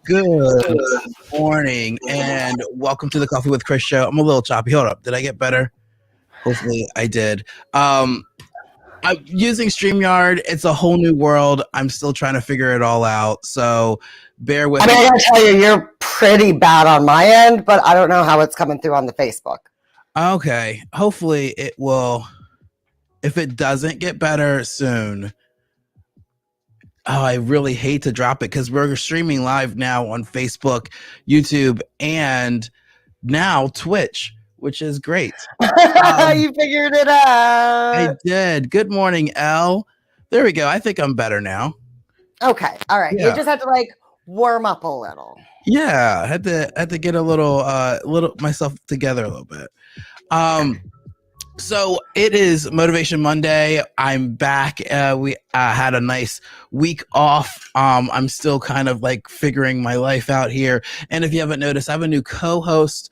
Good morning and welcome to the Coffee with Chris show. I'm a little choppy. Hold up. Did I get better? Hopefully I did. I'm using StreamYard. It's a whole new world. I'm still trying to figure it all out. So bear with I me. mean, I gotta tell you, you're pretty bad on my end, but I don't know how it's coming through on the Facebook. Okay. Hopefully it will. If it doesn't get better soon. Oh, I really hate to drop it because we're streaming live now on Facebook, YouTube, and now Twitch, which is great. You figured it out. I did. Good morning, Elle. There we go. I think I'm better now. Okay. All right. Yeah. You just had to warm up a little. Yeah, had to get a little myself together a little bit. So it is Motivation Monday. I'm back. We had a nice week off. I'm still kind of figuring my life out here. And if you haven't noticed, I have a new co-host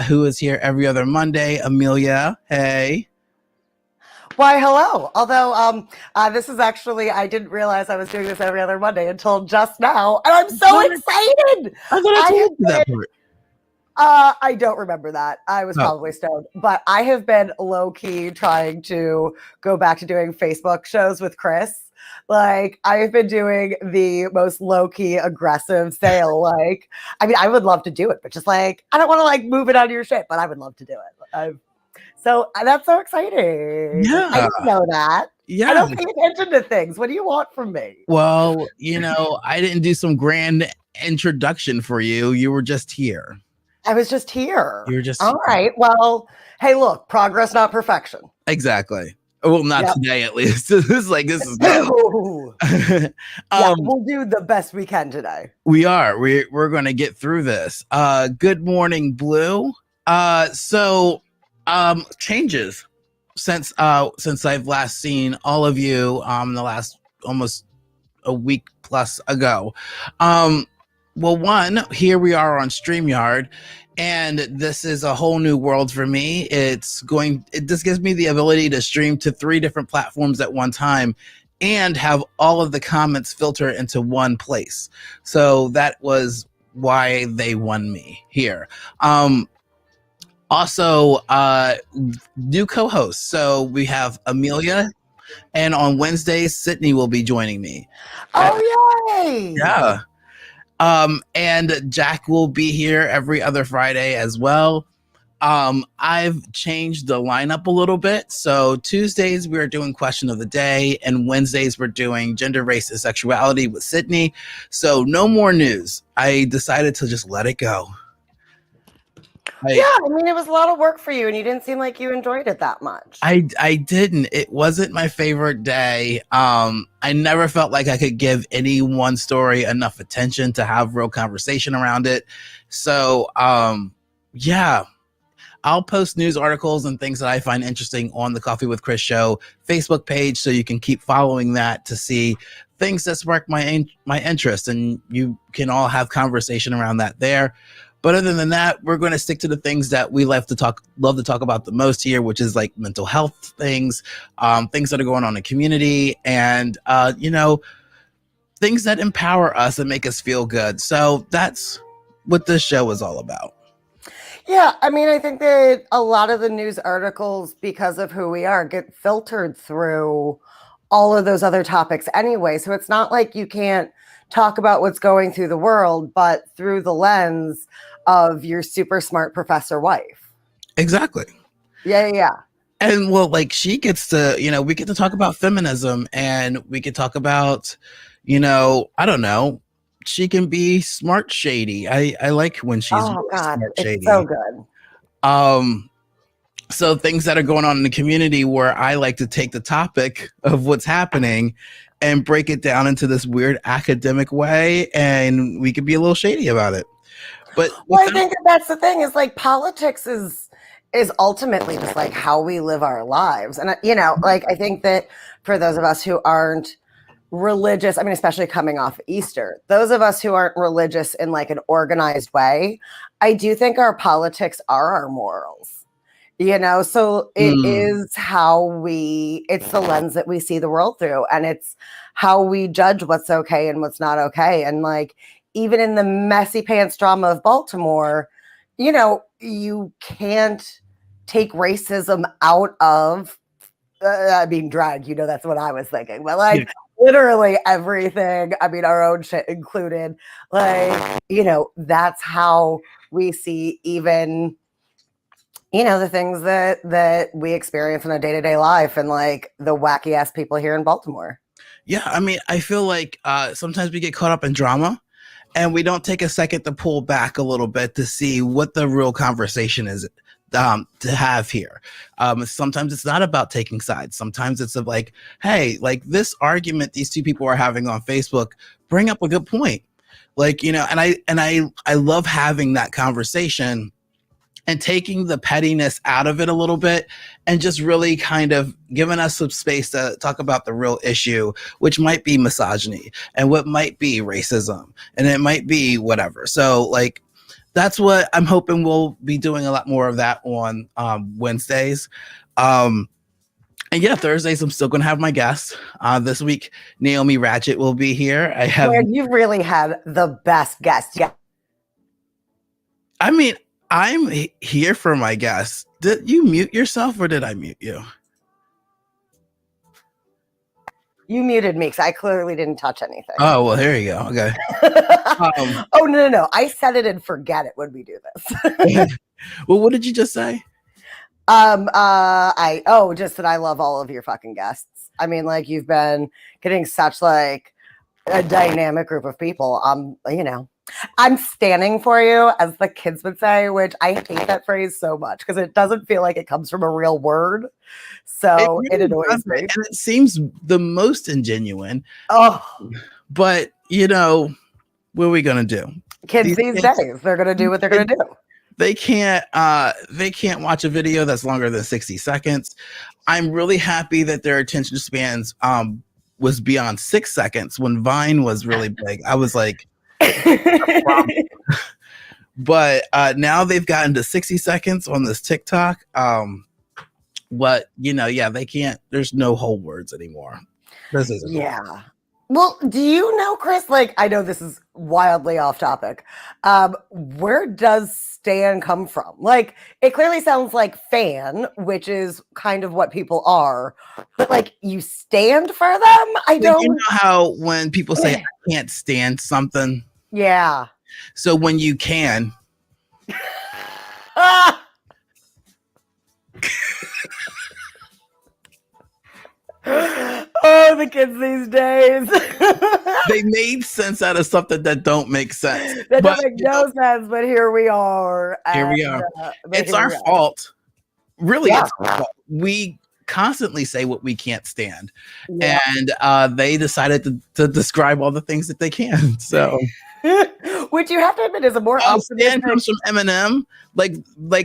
who is here every other Monday. Amelia, hey. Why, hello. Although this is actually, I didn't realize I was doing this every other Monday until just now. And I'm so excited. I thought I told you that part. I don't remember that. I was probably stoned, but I have been low-key trying to go back to doing Facebook shows with Chris. I have been doing the most low-key aggressive sale. I mean, I would love to do it, but just I don't want to move it out of your shit, but I would love to do it. So that's so exciting. Yeah. I didn't know that. Yeah. I don't pay attention to things. What do you want from me? Well, I didn't do some grand introduction for you. You were just here. I was just here. You were just all right. Well, hey, look, progress, not perfection. Exactly. Well, not today, at least. This is good. We'll do the best we can today. We are. We're going to get through this. Good morning, Blue. So changes since I've last seen all of you the last almost a week plus ago. Well, one, here we are on StreamYard, and this is a whole new world for me. It just gives me the ability to stream to 3 different platforms at one time and have all of the comments filter into one place. So that was why they won me here. Also, new co-hosts. So we have Amelia, and on Wednesdays, Sydney will be joining me. Oh, yay! Yeah. And Jack will be here every other Friday as well. I've changed the lineup a little bit. So Tuesdays we're doing question of the day, and Wednesdays we're doing gender, race, and sexuality with Sydney. So no more news. I decided to just let it go. I mean, it was a lot of work for you, and you didn't seem like you enjoyed it that much. I didn't. It wasn't my favorite day. I never felt like I could give any one story enough attention to have real conversation around it. So, yeah, I'll post news articles and things that I find interesting on the Coffee with Chris show Facebook page, so you can keep following that to see things that spark my interest, and you can all have conversation around that there. But other than that, we're going to stick to the things that we love to talk about the most here, which is mental health things, things that are going on in the community, and things that empower us and make us feel good. So that's what this show is all about. Yeah, I mean, I think that a lot of the news articles, because of who we are, get filtered through all of those other topics anyway. So it's not like you can't talk about what's going through the world, but through the lens of your super smart professor wife. Exactly. Yeah. And she gets to, we get to talk about feminism, and we could talk about, I don't know, she can be smart shady. I like when she's God, smart shady. It's so good. So things that are going on in the community, where I like to take the topic of what's happening and break it down into this weird academic way, and we could be a little shady about it. But I think that's the thing, is politics is ultimately just how we live our lives. And I think that for those of us who aren't religious, I mean, especially coming off Easter, those of us who aren't religious in an organized way, I do think our politics are our morals. So it is it's the lens that we see the world through, and it's how we judge what's okay and what's not okay. And even in the messy pants drama of Baltimore, you can't take racism out of, drag, that's what I was thinking, but Yeah. literally everything, our own shit included, that's how we see even, the things that we experience in a day-to-day life and the wacky ass people here in Baltimore. Yeah, I feel like sometimes we get caught up in drama and we don't take a second to pull back a little bit to see what the real conversation is to have here. Sometimes it's not about taking sides. Sometimes it's like, hey, like this argument these two people are having on Facebook bring up a good point. And I love having that conversation and taking the pettiness out of it a little bit and just really kind of giving us some space to talk about the real issue, which might be misogyny and what might be racism and it might be whatever. So that's what I'm hoping we'll be doing a lot more of that on Wednesdays. And yeah, Thursdays, I'm still going to have my guests. This week, Naomi Ratchet will be here. You really had the best guests. Yeah. I'm here for my guests. Did you mute yourself or did I mute you? You muted me because I clearly didn't touch anything. Oh, well, here you go. Okay. Oh, no. I set it and forget it when we do this. Well, what did you just say? Just that I love all of your fucking guests. You've been getting such a dynamic group of people. I'm standing for you, as the kids would say, which I hate that phrase so much because it doesn't feel like it comes from a real word. So it annoys me. And it seems the most ingenuine. Oh. But, what are we going to do? Kids these days, they're going to do what they're going to do. They can't watch a video that's longer than 60 seconds. I'm really happy that their attention spans was beyond 6 seconds when Vine was really big. I was like, but now they've gotten to 60 seconds on this TikTok. But they can't, there's no whole words anymore. This is Well, do you know, Chris, I know this is wildly off topic. Where does stan come from? It clearly sounds like fan, which is kind of what people are, but you stand for them? I don't. You know how when people say I can't stand something? Yeah. So when you can. Oh, the kids these days. They made sense out of something that don't make sense. That doesn't make no sense, but here we are. Here we are. It's our fault. Really, it's our fault. We constantly say what we can't stand. Yeah. And they decided to describe all the things that they can. So which you have to admit is a more Stan comes from Eminem, like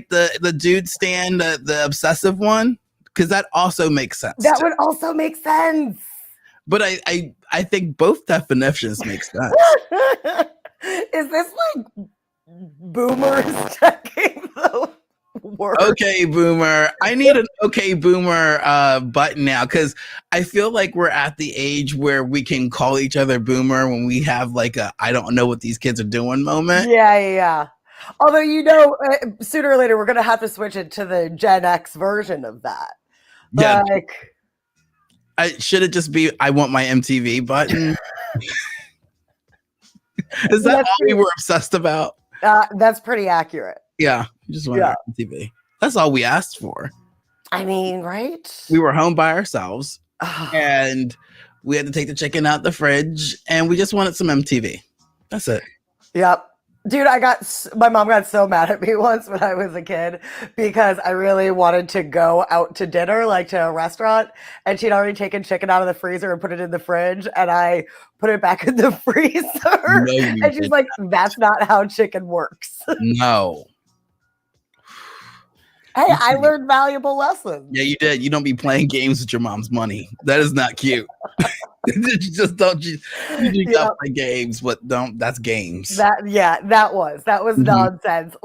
the dude Stan, the obsessive one. Because that also makes sense. That would also make sense. But I think both definitions make sense. Is this boomers checking the word? Okay, boomer. I need an okay boomer button now because I feel like we're at the age where we can call each other boomer when we have a I don't know what these kids are doing moment. Yeah. Although, sooner or later, we're going to have to switch it to the Gen X version of that. Yeah. Should it just be, I want my MTV button? Is that all we were obsessed about? That's pretty accurate. Yeah. You just want MTV. That's all we asked for. Right? We were home by ourselves and we had to take the chicken out the fridge and we just wanted some MTV. That's it. Yep. Dude, my mom got so mad at me once when I was a kid because I really wanted to go out to dinner, to a restaurant, and she'd already taken chicken out of the freezer and put it in the fridge, and I put it back in the freezer. No, and she's like, that's not how chicken works. No. Hey, I learned valuable lessons. Yeah, you did. You don't be playing games with your mom's money. That is not cute. You just don't. You don't play games, but don't. That's games. That was nonsense.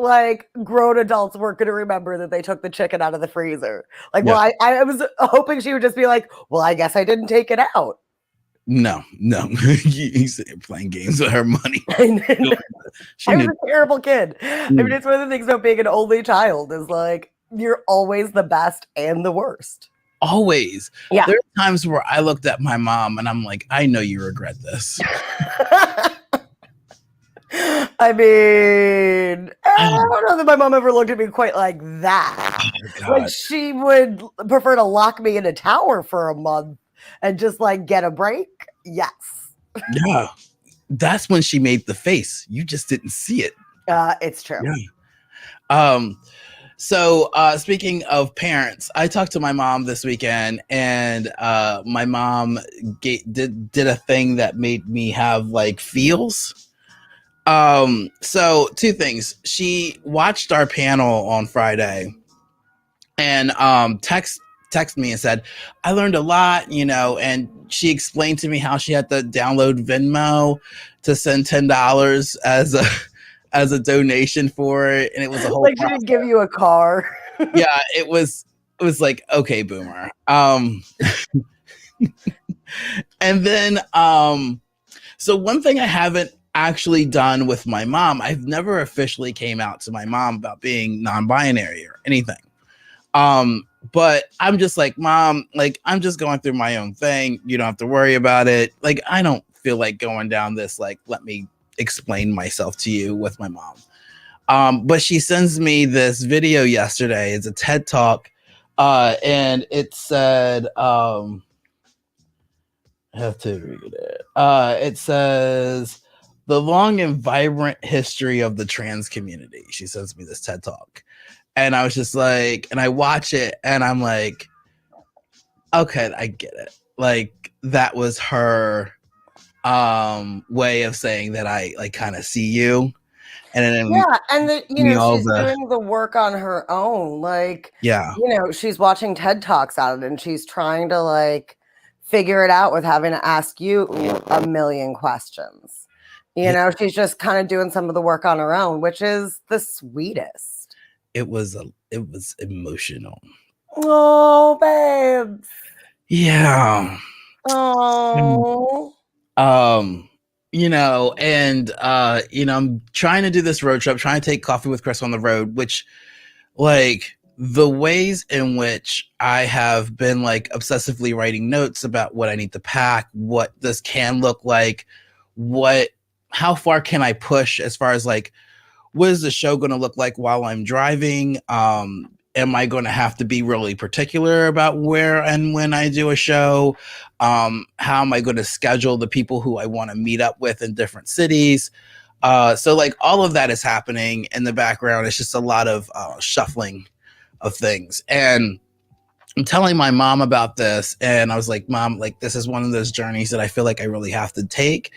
Grown adults weren't going to remember that they took the chicken out of the freezer. Well, I was hoping she would just be like, well, I guess I didn't take it out. No, he's playing games with her money. She I was knew a terrible kid. I mean, it's one of the things about being an only child is like you're always the best and the worst. always. Yeah. There are times where I looked at my mom and I'm like, I know you regret this. I mean, I don't know that my mom ever looked at me quite like that. Oh, Like God. she would prefer to lock me in a tower for a month and just like get a break. Yes. Yeah. That's when she made the face. You just didn't see it. It's true. Yeah. So speaking of parents, I talked to my mom this weekend, and my mom did a thing that made me have like feels. So two things. She watched our panel on Friday and text me and said, I learned a lot, and she explained to me how she had to download Venmo to send $10 as a donation for it, and it was a whole like she didn't give you a car. yeah, it was like, okay, boomer. And then so one thing I haven't actually done with my mom, I've never officially came out to my mom about being non-binary or anything. But I'm just like, Mom, like I'm just going through my own thing. You don't have to worry about it. Like I don't feel like going down this, like, let me explain myself to you with my mom. But she sends me this video yesterday. It's a TED Talk, and it said, I have to read it. It says, the long and vibrant history of the trans community. She sends me this TED Talk. And I was just like, and I watch it and I'm like, okay, I get it. Like that was her way of saying that I like kind of see you. And then Yeah, and she's the doing the work on her own. Like, yeah, she's watching TED Talks on it and she's trying to like figure it out with having to ask you a million questions. She's just kind of doing some of the work on her own, which is the sweetest. it was emotional. Oh, babes. Yeah. Oh. And I'm trying to do this road trip, trying to take Coffee with Chris on the road, which like the ways in which I have been like obsessively writing notes about what I need to pack, what this can look like, how far can I push as far as like, what is the show going to look like while I'm driving? Am I going to have to be really particular about where and when I do a show? How am I going to schedule the people who I want to meet up with in different cities? So like all of that is happening in the background. It's just a lot of shuffling of things. And I'm telling my mom about this, and I was like, Mom, like this is one of those journeys that I feel like I really have to take.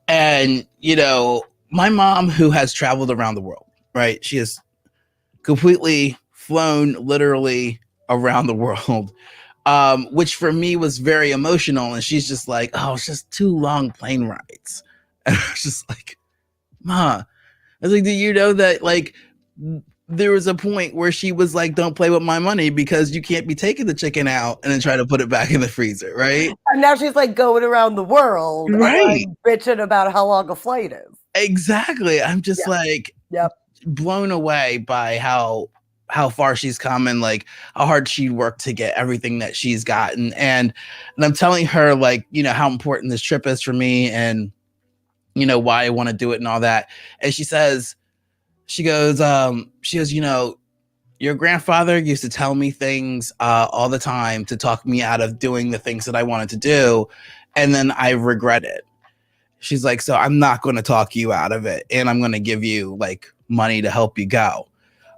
And, my mom, who has traveled around the world, right? She has completely flown literally around the world, which for me was very emotional. And she's just like, oh, it's just 2 long plane rides. And I was just like, Ma, I was like, do you know that like there was a point where she was like, don't play with my money because you can't be taking the chicken out and then try to put it back in the freezer, right? And now she's like going around the world and Right. like bitching about how long a flight is. Exactly. I'm just like blown away by how far she's come and like how hard she worked to get everything that she's gotten. And I'm telling her like, how important this trip is for me and, why I want to do it and all that. And she goes, your grandfather used to tell me things all the time to talk me out of doing the things that I wanted to do. And then I regret it. She's like, so I'm not going to talk you out of it. And I'm going to give you like money to help you go.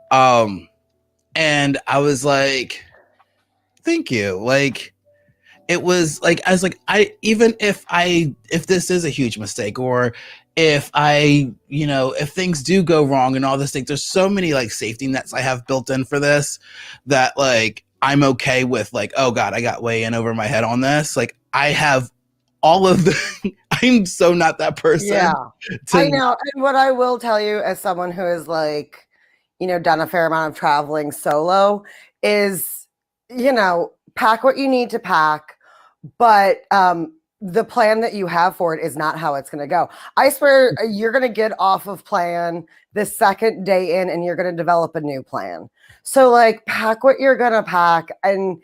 And I was like, thank you. Like, it was like, I was like, even if this is a huge mistake or if if things do go wrong and all this thing, there's so many like safety nets I have built in for this that like, I'm okay with like, oh God, I got way in over my head on this. Like I have all of the, I'm so not that person. Yeah, I know. And what I will tell you as someone who is like, done a fair amount of traveling solo is, pack what you need to pack, but the plan that you have for it is not how it's going to go. I swear you're going to get off of plan the second day in and you're going to develop a new plan. So like pack what you're going to pack, and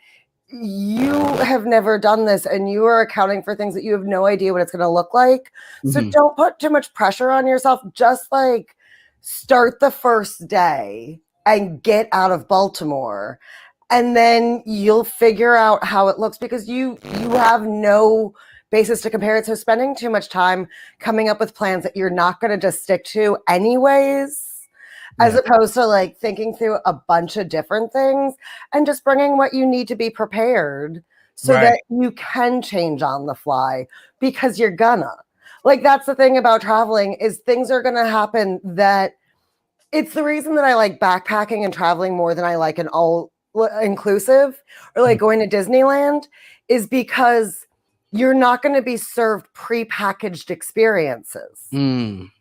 you have never done this and you are accounting for things that you have no idea what it's going to look like. So Mhm. don't put too much pressure on yourself. Just like start the first day and get out of Baltimore, and then you'll figure out how it looks, because you have no basis to compare it. So spending too much time coming up with plans that you're not going to just stick to anyways, as Yeah. opposed to like thinking through a bunch of different things and just bringing what you need to be prepared so Right. that you can change on the fly, because you're gonna. Like that's the thing about traveling, is things are going to happen that it's the reason that I like backpacking and traveling more than I like an all inclusive or like going to Disneyland, is because you're not going to be served pre-packaged experiences. Mm.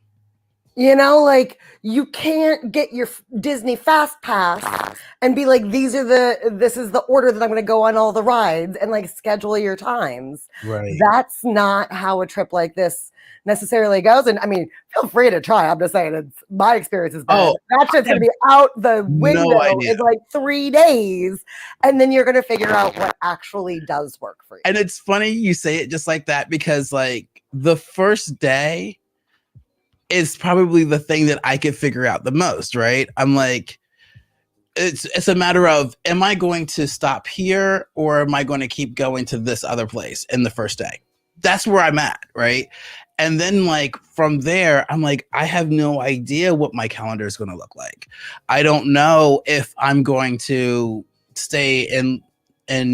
You know, like you can't get your Disney Fast Pass and be like, this is the order that I'm going to go on all the rides, and like schedule your times. Right. That's not how a trip like this necessarily goes. And I mean, feel free to try. I'm just saying, it's my experience has been Oh, that shit's I have going to be out the no window idea. in like 3 days, and then you're going to figure out what actually does work for you. And it's funny you say it just like that, because like the first day is probably the thing that I could figure out the most, right? I'm like, it's a matter of, am I going to stop here or am I going to keep going to this other place in the first day? That's where I'm at, right? And then like from there, I'm like, I have no idea what my calendar is going to look like. I don't know if I'm going to stay in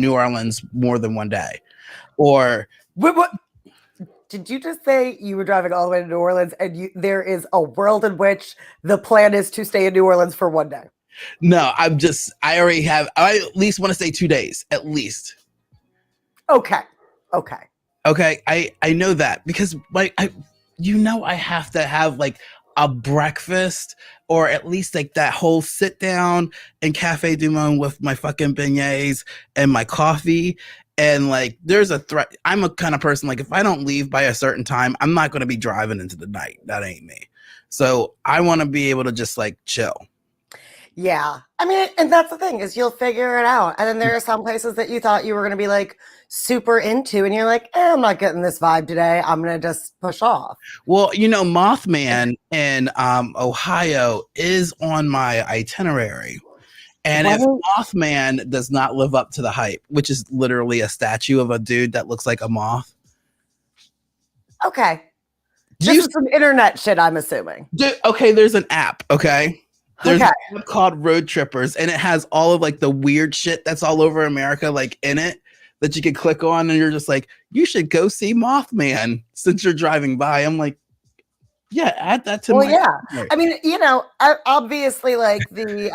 New Orleans more than one day, or What did you just say? You were driving all the way to New Orleans, and there is a world in which the plan is to stay in New Orleans for one day? no, I at least want to stay 2 days at least. Okay. Okay, I know that, because like I have to have like a breakfast, or at least like that whole sit down in Cafe du Monde with my fucking beignets and my coffee. And like there's a threat. I'm a kind of person, like if I don't leave by a certain time, I'm not going to be driving into the night. That ain't me. So I want to be able to just like chill. Yeah. I mean, and that's the thing, is you'll figure it out. And then there are some places that you thought you were going to be like super into, and you're like, I'm not getting this vibe today. I'm going to just push off. Well, Mothman in Ohio is on my itinerary. And if Mothman does not live up to the hype, which is literally a statue of a dude that looks like a moth. Okay. This is some internet shit, I'm assuming. Okay, there's an app, okay? There's Okay. an app called Road Trippers, and it has all of like the weird shit that's all over America, like in it, that you can click on, and you're just like, you should go see Mothman since you're driving by. I'm like, yeah, add that to my. I mean, obviously, like the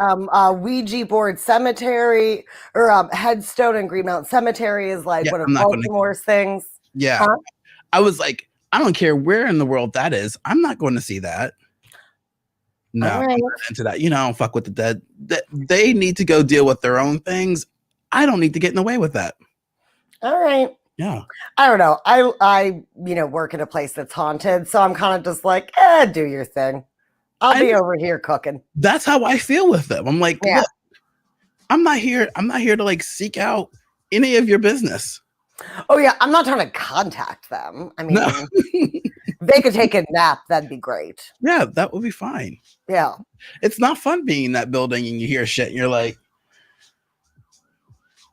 Ouija board cemetery or headstone in Greenmount Cemetery is like one of Baltimore's things. Yeah. Huh? I was like, I don't care where in the world that is. I'm not going to see that. No, I'm not into that. I don't fuck with the dead. They need to go deal with their own things. I don't need to get in the way with that. All right. Yeah. I don't know. I work in a place that's haunted, so I'm kind of just like, do your thing. I'll be over here cooking. That's how I feel with them. I'm like, look, I'm not here to like seek out any of your business. Oh yeah, I'm not trying to contact them. I mean, they could take a nap. That'd be great. Yeah, that would be fine. Yeah. It's not fun being in that building and you hear shit and you're like,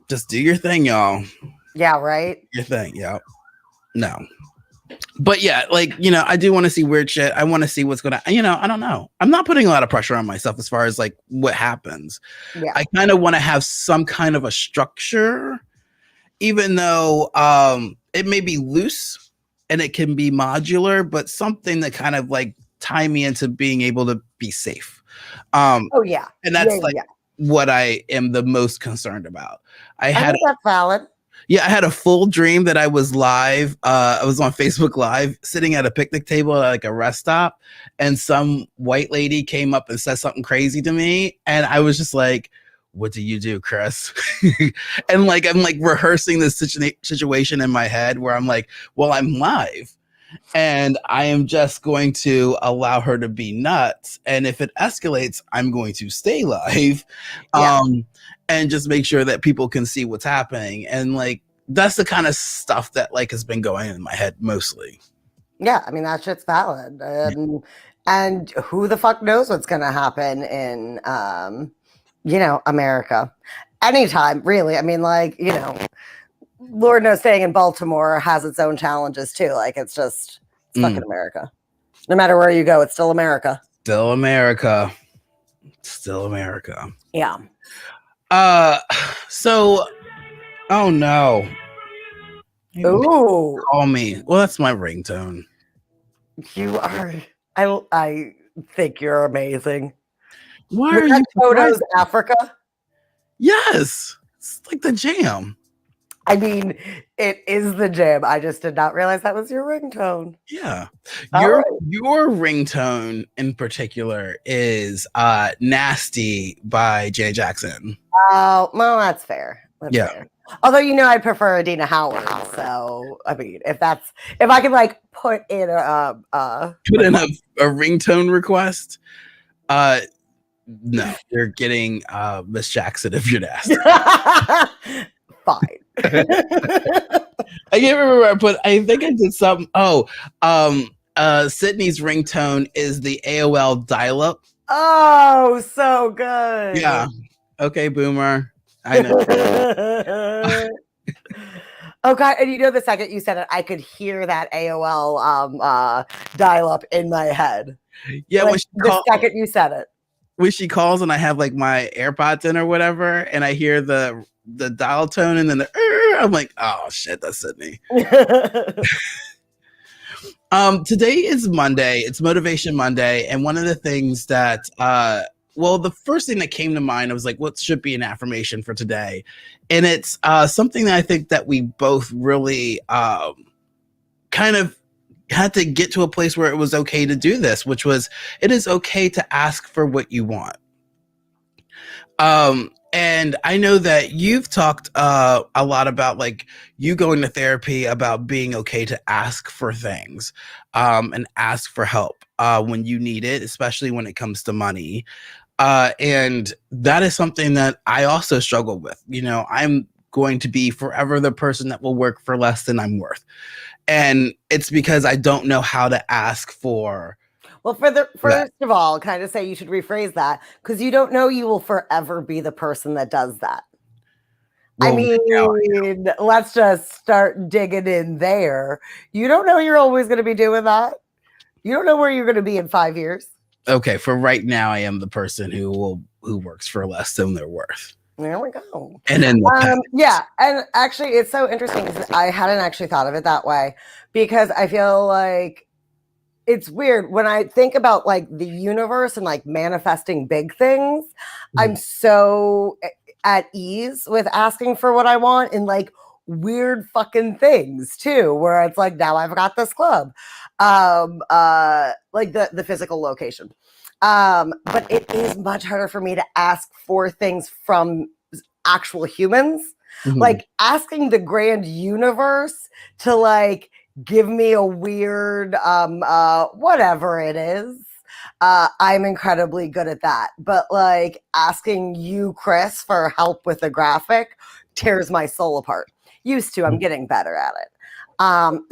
just do your thing, y'all. Yeah, right? Your thing, yeah. No. But yeah, like, I do want to see weird shit. I want to see what's going to, I don't know. I'm not putting a lot of pressure on myself as far as like what happens. Yeah. I kind of want to have some kind of a structure, even though it may be loose and it can be modular, but something that kind of like tie me into being able to be safe. Oh yeah. And that's what I am the most concerned about. I think that's valid. Yeah, I had a full dream that I was live. I was on Facebook Live, sitting at a picnic table at like a rest stop, and some white lady came up and said something crazy to me, and I was just like, what do you do, Chris? And like I'm like rehearsing this situation in my head where I'm like, well, I'm live and I am just going to allow her to be nuts. And if it escalates, I'm going to stay live, Yeah. and just make sure that people can see what's happening. And like that's the kind of stuff that like has been going in my head mostly. Yeah, I mean that shit's valid, and who the fuck knows what's gonna happen in, America, anytime, really. I mean, like, Lord knows staying in Baltimore has its own challenges too. Like, it's fucking America. No matter where you go, it's still America. Still America. Still America. Yeah. So, oh no. Ooh, Call me. Well, that's my ringtone. you are. I think you're amazing. Why Was are that you Toto's surprised? Africa? Yes. It's like the jam. I mean, it is the jam. I just did not realize that was your ringtone. Yeah. All Your right. your ringtone in particular is Nasty by Jay Jackson. Oh, well, that's fair. That's Yeah. fair. Although I prefer Adina Howard. So I mean, if I could like put in Put in a ringtone request. No, you're getting Miss Jackson if you're nasty. fine. I can't remember. I think I did something. Oh, Sydney's ringtone is the AOL dial-up. Oh, so good. Yeah. Okay, boomer. I know. Oh god, and the second you said it, I could hear that AOL dial up in my head. Yeah, like, the second you said it. When she calls and I have like my AirPods in or whatever, and I hear the dial tone and then I'm like, oh shit, that's Sydney. Today is Monday. It's Motivation Monday, and one of the things that well, the first thing that came to mind, I was like, what should be an affirmation for today? And it's something that I think that we both really kind of had to get to a place where it was okay to do this, which was it is okay to ask for what you want. And I know that you've talked a lot about like you going to therapy about being okay to ask for things and ask for help when you need it, especially when it comes to money. And that is something that I also struggle with. I'm going to be forever the person that will work for less than I'm worth. And it's because I don't know how to ask for. Well, first of all, can I just say you should rephrase that because you don't know you will forever be the person that does that. Well, I mean, let's just start digging in there. You don't know you're always going to be doing that. You don't know where you're going to be in 5 years. Okay, for right now, I am the person who works for less than they're worth. There we go. And then yeah, and actually, it's so interesting because I hadn't actually thought of it that way because I feel like it's weird when I think about like the universe and like manifesting big things. I'm so at ease with asking for what I want in like weird fucking things too, where it's like now I've got this club, like the physical location. But it is much harder for me to ask for things from actual humans. Like asking the grand universe to like give me a weird whatever it is. I'm incredibly good at that. But like asking you, Chris, for help with a graphic tears my soul apart. Used to, I'm getting better at it.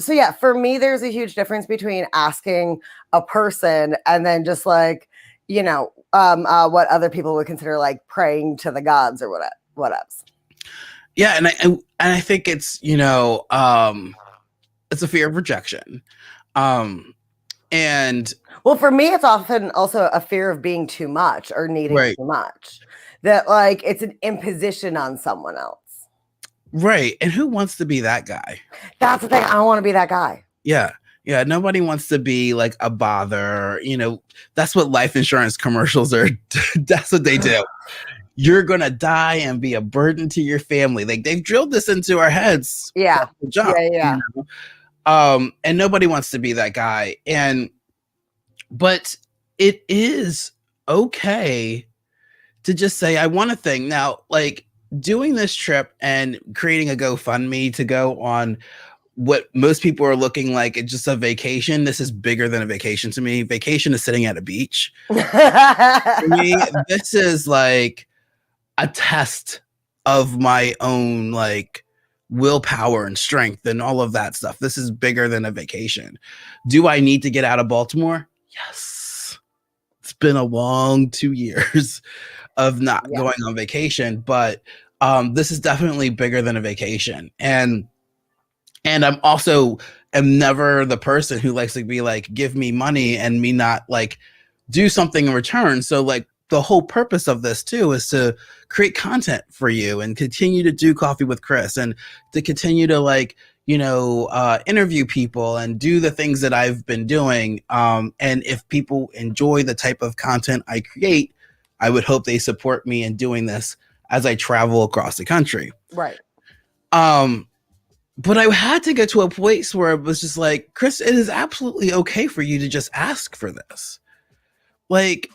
So yeah, for me, there's a huge difference between asking a person and then just like, what other people would consider like praying to the gods or what else. Yeah, and I think it's it's a fear of rejection, and well, for me, it's often also a fear of being too much or needing too much. That like it's an imposition on someone else. Right, and who wants to be that guy? That's the thing. I don't want to be that guy. Yeah. Yeah, nobody wants to be like a bother. That's what life insurance commercials are. That's what they do. You're going to die and be a burden to your family. Like they've drilled this into our heads. Yeah. Yeah. And nobody wants to be that guy. But it is okay to just say I want a thing. Now, like doing this trip and creating a GoFundMe to go on what most people are looking like it's just a vacation. This is bigger than a vacation to me. Vacation is sitting at a beach. For me, this is like a test of my own like willpower and strength and all of that stuff. This is bigger than a vacation. Do I need to get out of Baltimore? Yes. It's been a long 2 years of not Yeah. going on vacation, but this is definitely bigger than a vacation. And I'm also am never the person who likes to be like, give me money and me not like do something in return. So like the whole purpose of this too is to create content for you and continue to do Coffee with Chris and to continue to like, interview people and do the things that I've been doing. And if people enjoy the type of content I create, I would hope they support me in doing this as I travel across the country. Right. But I had to get to a place where it was just like, Chris, it is absolutely okay for you to just ask for this. Like,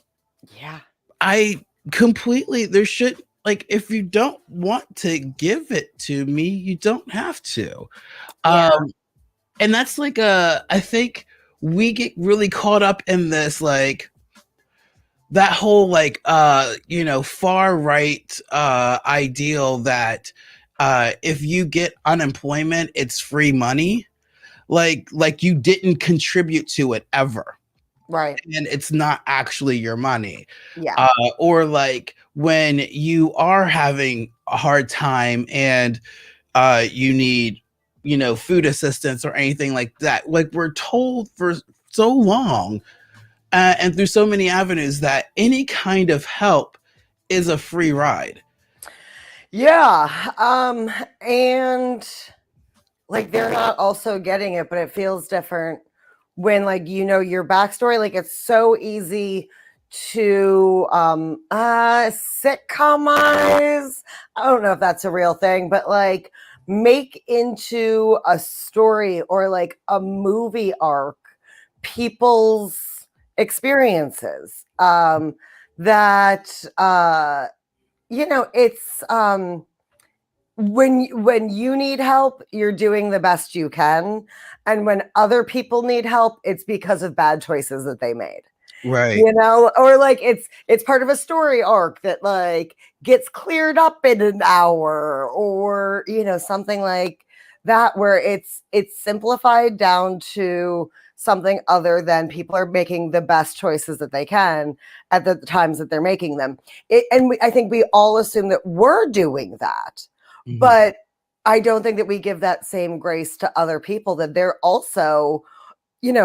yeah, I completely, there should, like, if you don't want to give it to me, you don't have to. Yeah. And that's like I think we get really caught up in this, like, that whole, like, far right ideal that if you get unemployment, it's free money. Like you didn't contribute to it ever. Right. And it's not actually your money. Yeah. Or like when you are having a hard time and you need, food assistance or anything like that. Like we're told for so long and through so many avenues that any kind of help is a free ride. Yeah. And like they're not also getting it, but it feels different when like your backstory. Like it's so easy to sitcomize. I don't know if that's a real thing, but like make into a story or like a movie arc people's experiences. That it's when you need help, you're doing the best you can, and when other people need help, it's because of bad choices that they made. Right. Or like it's part of a story arc that like gets cleared up in an hour, or something like that, where it's simplified down to something other than people are making the best choices that they can at the times that they're making them. I think we all assume that we're doing that. Mm-hmm. But I don't think that we give that same grace to other people, that they're also,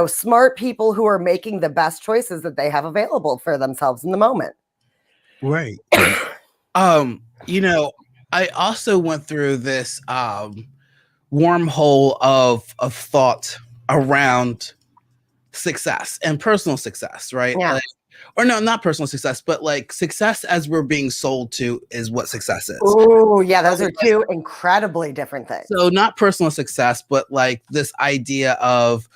smart people who are making the best choices that they have available for themselves in the moment. Right. I also went through this wormhole of thought around success and personal success, right? Yeah. Like, or no, not personal success, but like success as we're being sold to is what success is. Oh, yeah, those are two incredibly different things. So not personal success, but like this idea of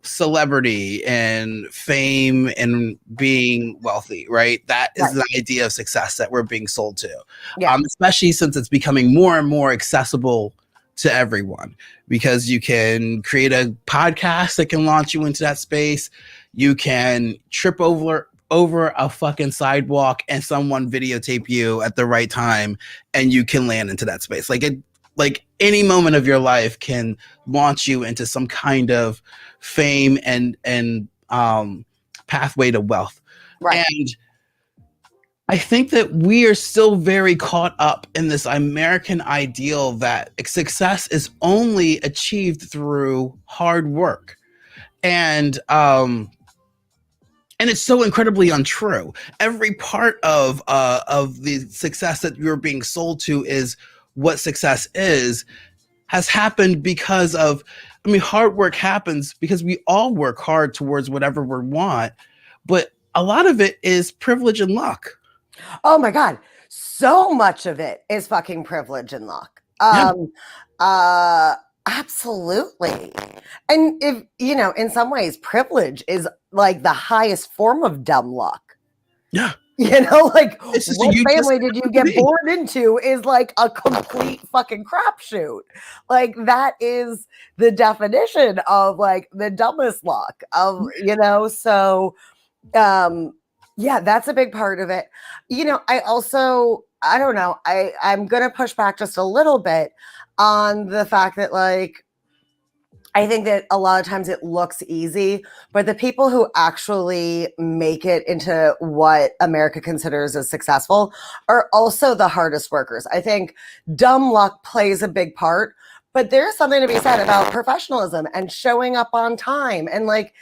celebrity and fame and being wealthy, right? That is the idea of success that we're being sold to. Yeah. Especially since it's becoming more and more accessible to everyone, because you can create a podcast that can launch you into that space. You can trip over a fucking sidewalk and someone videotape you at the right time and you can land into that space. Like any moment of your life can launch you into some kind of fame and pathway to wealth. Right. And I think that we are still very caught up in this American ideal that success is only achieved through hard work. And it's so incredibly untrue. Every part of the success that you're being sold to is what success is, has happened because of, hard work happens because we all work hard towards whatever we want, but a lot of it is privilege and luck. Oh my God. So much of it is fucking privilege and luck. Absolutely. And if, in some ways, privilege is like the highest form of dumb luck. Yeah. Like It's just what you just family did you get born into is like a complete fucking crapshoot. Like that is the definition of like the dumbest luck of, so yeah, that's a big part of it. I don't know, I'm gonna push back just a little bit on the fact that like I think that a lot of times it looks easy, but the people who actually make it into what America considers as successful are also the hardest workers. I think dumb luck plays a big part, but there's something to be said about professionalism and showing up on time. And like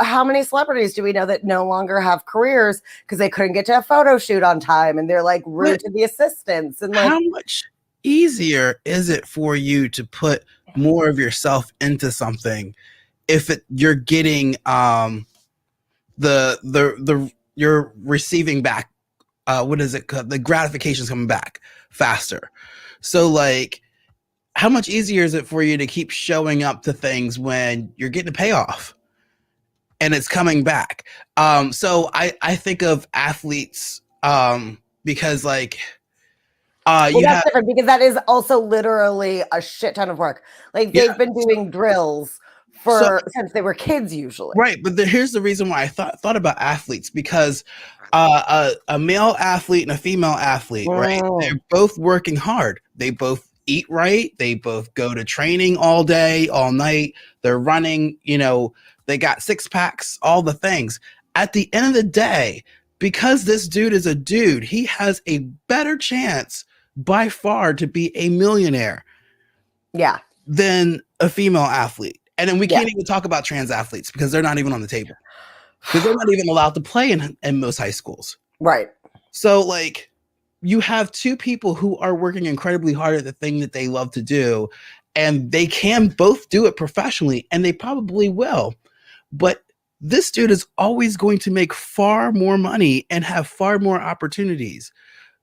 how many celebrities do we know that no longer have careers because they couldn't get to a photo shoot on time and they're like rude to the assistants and like how much easier is it for you to put more of yourself into something if you're getting you're receiving back what is it called? The gratification's coming back faster. So like how much easier is it for you to keep showing up to things when you're getting a payoff and it's coming back? So I think of athletes because like well, that's different because that is also literally a shit ton of work. Like they've been doing drills since they were kids usually. Right, but here's the reason why I thought about athletes, because a male athlete and a female athlete, right? They're both working hard. They both eat right. They both go to training all day, all night. They're running, they got six packs, all the things. At the end of the day, because this dude is a dude, he has a better chance by far to be a millionaire than a female athlete. And then we can't even talk about trans athletes because they're not even on the table, because they're not even allowed to play in most high schools. Right. So like you have two people who are working incredibly hard at the thing that they love to do, and they can both do it professionally, and they probably will. But this dude is always going to make far more money and have far more opportunities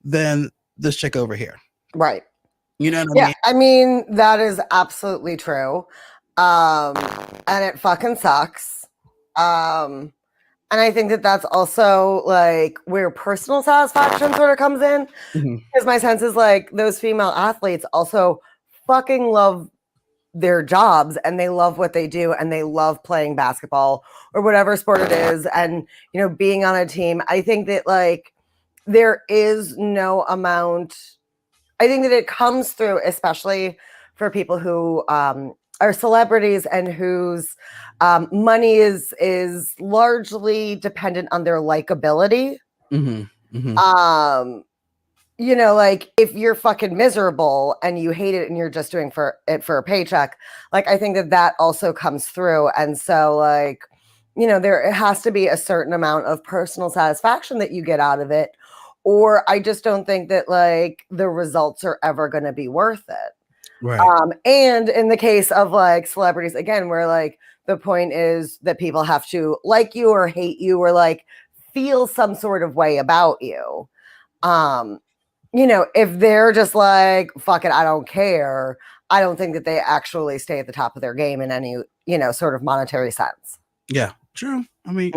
than this chick over here. Right. You know what I mean? I mean, that is absolutely true. And it fucking sucks. And I think that that's also like where personal satisfaction sort of comes in. Because my sense is like those female athletes also fucking love their jobs and they love what they do and they love playing basketball or whatever sport it is. And, being on a team, I think that like there is no amount. I think that it comes through, especially for people who are celebrities and whose money is largely dependent on their likability. Like if you're fucking miserable and you hate it and you're just doing it for a paycheck, like I think that also comes through. And so like, there has to be a certain amount of personal satisfaction that you get out of it. Or I just don't think that like the results are ever going to be worth it. Right. And in the case of like celebrities, again, where like the point is that people have to like you or hate you or like feel some sort of way about you. If they're just like, fuck it, I don't care, I don't think that they actually stay at the top of their game in any, sort of monetary sense. Yeah, true. I mean,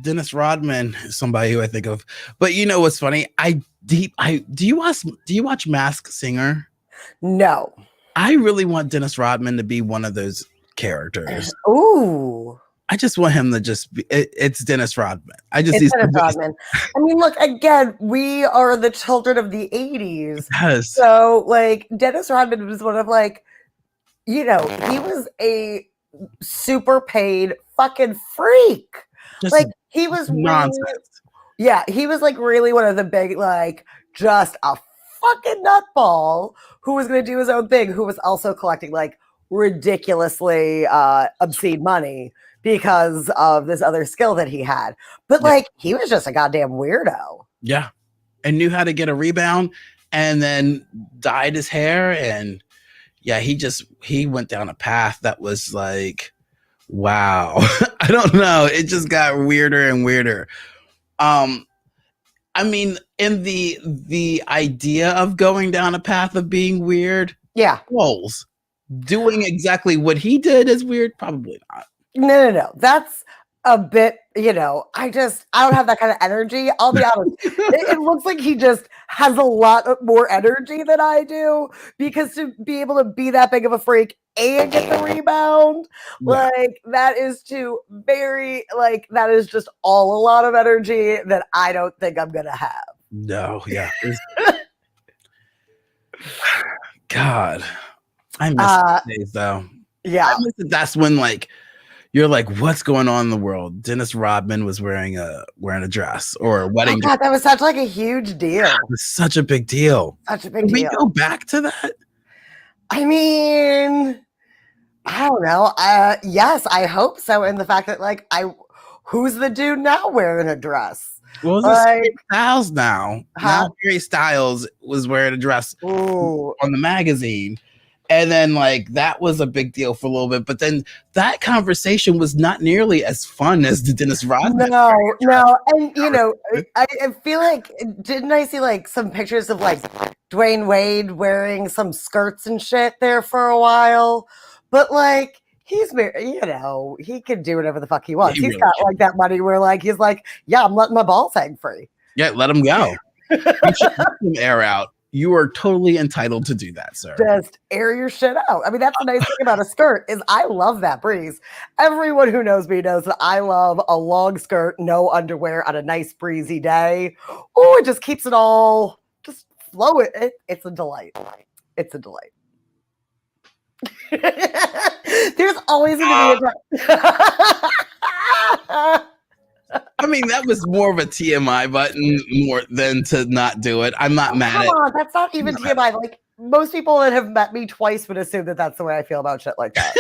Dennis Rodman is somebody who I think of. But what's funny? Do you watch Masked Singer? No. I really want Dennis Rodman to be one of those characters. Ooh. I just want him to just be. It's Dennis Rodman. It's Dennis Rodman. I mean, look, again, we are the children of the 80s. Yes. So, like, Dennis Rodman was one of like, he was a super paid fucking freak. Just like he was nonsense. He was like really one of the big, like just a fucking nutball who was going to do his own thing, who was also collecting like ridiculously obscene money because of this other skill that he had. But like he was just a goddamn weirdo. Yeah. And knew how to get a rebound and then dyed his hair. And he went down a path that was like, wow. I don't know. It just got weirder and weirder. I mean, in the idea of going down a path of being weird, roles. Doing exactly what he did is weird, probably not. No. That's a bit I don't have that kind of energy. I'll be honest. It looks like he just has a lot more energy than I do, because to be able to be that big of a freak and get the rebound, Yeah. like that is that is just all a lot of energy that I don't think I'm gonna have. No, yeah. God, I miss Uh, those days though. I yeah. miss it. That's when like you're like, what's going on in the world? Dennis Rodman was wearing a dress or a Oh wedding dress. God, that was such like a huge deal. It was such a big deal. Such a big Can we deal. go back to that? I mean, I don't know. Yes, I hope so. And the fact that who's the dude now wearing a dress? Well, this Like, Harry Styles now. huh? Now Harry Styles was wearing a dress Ooh, on the magazine. And then like that was a big deal for a little bit. But then that conversation was not nearly as fun as the Dennis Rodman. no, and I feel like didn't I see like some pictures of like Dwayne Wade wearing some skirts and shit there for a while, but like he can do whatever the fuck he wants. He He's really got can. like that money where like he's like, yeah, I'm letting my balls hang free. Yeah, let him go. You should let him air out. You are totally entitled to do that, sir. Just air your shit out. I mean, that's the nice thing about a skirt is I love that breeze. Everyone who knows me knows that I love a long skirt, no underwear on a nice breezy day. Oh, it just keeps it all just flowing. It's a delight. It's a delight. There's always going to be a I mean, that was more of a TMI button more than to not do it. I'm not mad come at on, that's not even TMI. Like most people that have met me twice would assume that that's the way I feel about shit like that.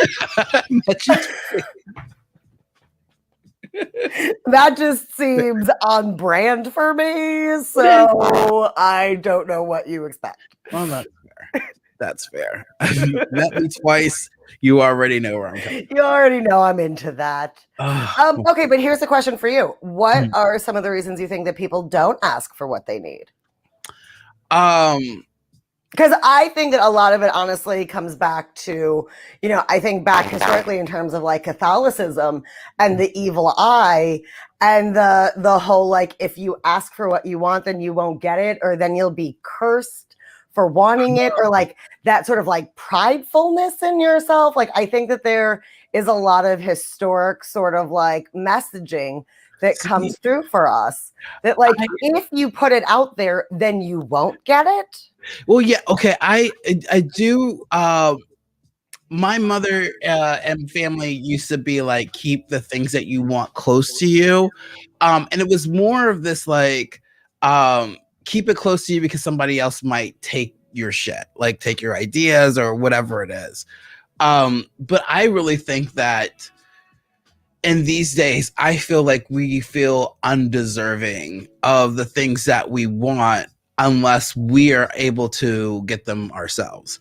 That just seems on brand for me. So I don't know what you expect. Well, that's fair. That's fair. You met me twice. You already know where I'm coming. You already know I'm into that. Okay, but here's a question for you. What are some of the reasons you think that people don't ask for what they need? Because I think that a lot of it honestly comes back to, I think back historically in terms of like Catholicism and the evil eye and the whole like if you ask for what you want, then you won't get it, or then you'll be cursed for wanting it, or like that sort of like pridefulness in yourself. Like I think that there is a lot of historic sort of like messaging that comes through for us that like if you put it out there, then you won't get it. Well, yeah, okay. I do. My mother and family used to be like, keep the things that you want close to you, and it was more of this like, keep it close to you because somebody else might take your shit, like take your ideas or whatever it is. But I really think that in these days, I feel like we feel undeserving of the things that we want unless we are able to get them ourselves.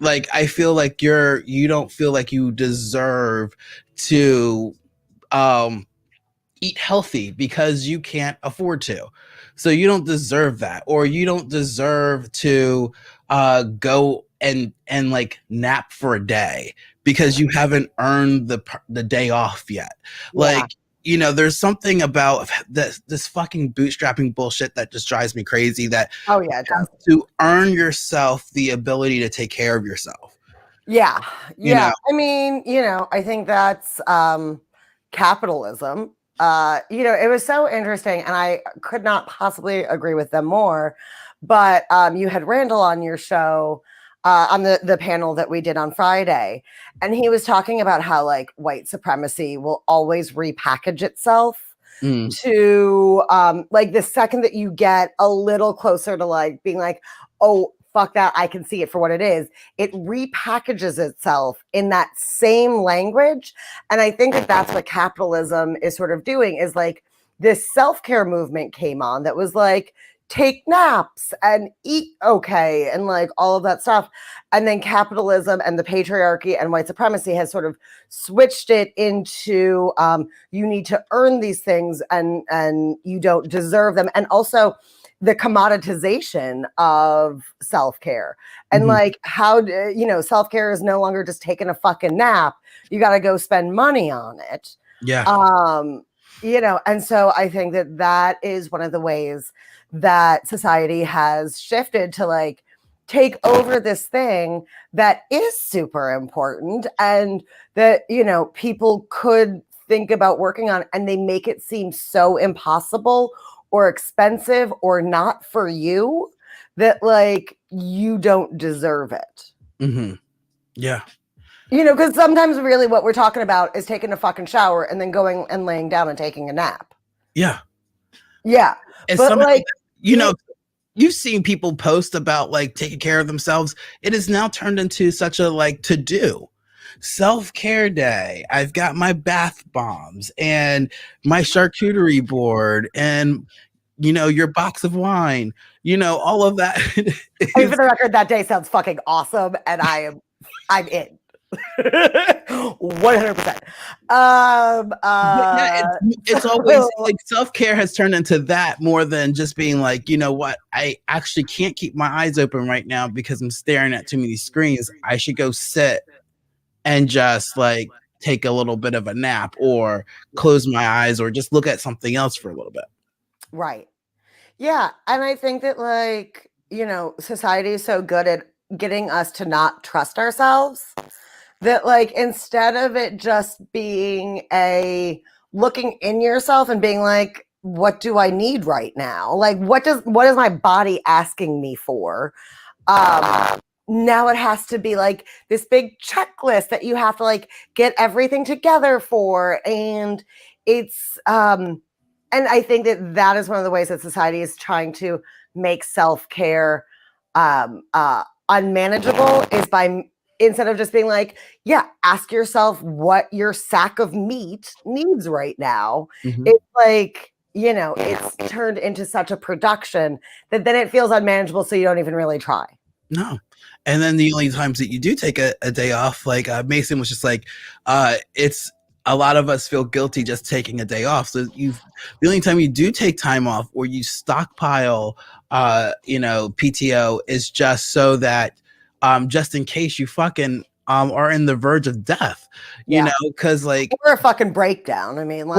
Like I feel like you don't feel like you deserve to eat healthy because you can't afford to. So you don't deserve that, or you don't deserve to go and like nap for a day because you haven't earned the day off yet. Yeah. Like, there's something about this fucking bootstrapping bullshit that just drives me crazy, that it does. To earn yourself the ability to take care of yourself. Yeah. I mean, I think that's capitalism. It was so interesting, and I could not possibly agree with them more. But you had Randall on your show on the panel that we did on Friday, and he was talking about how like white supremacy will always repackage itself to like the second that you get a little closer to like being like, oh, fuck that, I can see it for what it is, it repackages itself in that same language. And I think that that's what capitalism is sort of doing, is like this self-care movement came on that was like, take naps and eat okay and like all of that stuff. And then capitalism and the patriarchy and white supremacy has sort of switched it into you need to earn these things and you don't deserve them. And also the commoditization of self-care and like how self-care is no longer just taking a fucking nap. You got to go spend money on it. Yeah. And so I think that that is one of the ways that society has shifted to like take over this thing that is super important and that, people could think about working on, and they make it seem so impossible or expensive or not for you that like you don't deserve it. Mm-hmm. Yeah. Because sometimes really what we're talking about is taking a fucking shower and then going and laying down and taking a nap. Yeah. Yeah. And But somehow, like, you've seen people post about like taking care of themselves. It is now turned into such a like to do self-care day. I've got my bath bombs and my charcuterie board and your box of wine, all of that. I mean, Is, for the record, that day sounds fucking awesome, and I'm in. 100%. but yeah, it's always like self-care has turned into that more than just being like, you know what, I actually can't keep my eyes open right now because I'm staring at too many screens. I should go sit and just like take a little bit of a nap or close my eyes or just look at something else for a little bit. Right. Yeah. And I think that, like, society is so good at getting us to not trust ourselves that, like, instead of it just being a looking in yourself and being like, what do I need right now? Like, what is my body asking me for? Now it has to be like this big checklist that you have to like get everything together for. And it's, and I think that that is one of the ways that society is trying to make self-care unmanageable, is by, instead of just being like, yeah, ask yourself what your sack of meat needs right now. Mm-hmm. It's like, it's turned into such a production that then it feels unmanageable, so you don't even really try. No. And then the only times that you do take a day off, like Mason was just like, it's a lot of us feel guilty just taking a day off. So the only time you do take time off or you stockpile, PTO is just so that, just in case you fucking are in the verge of death, because like, or a fucking breakdown. I mean,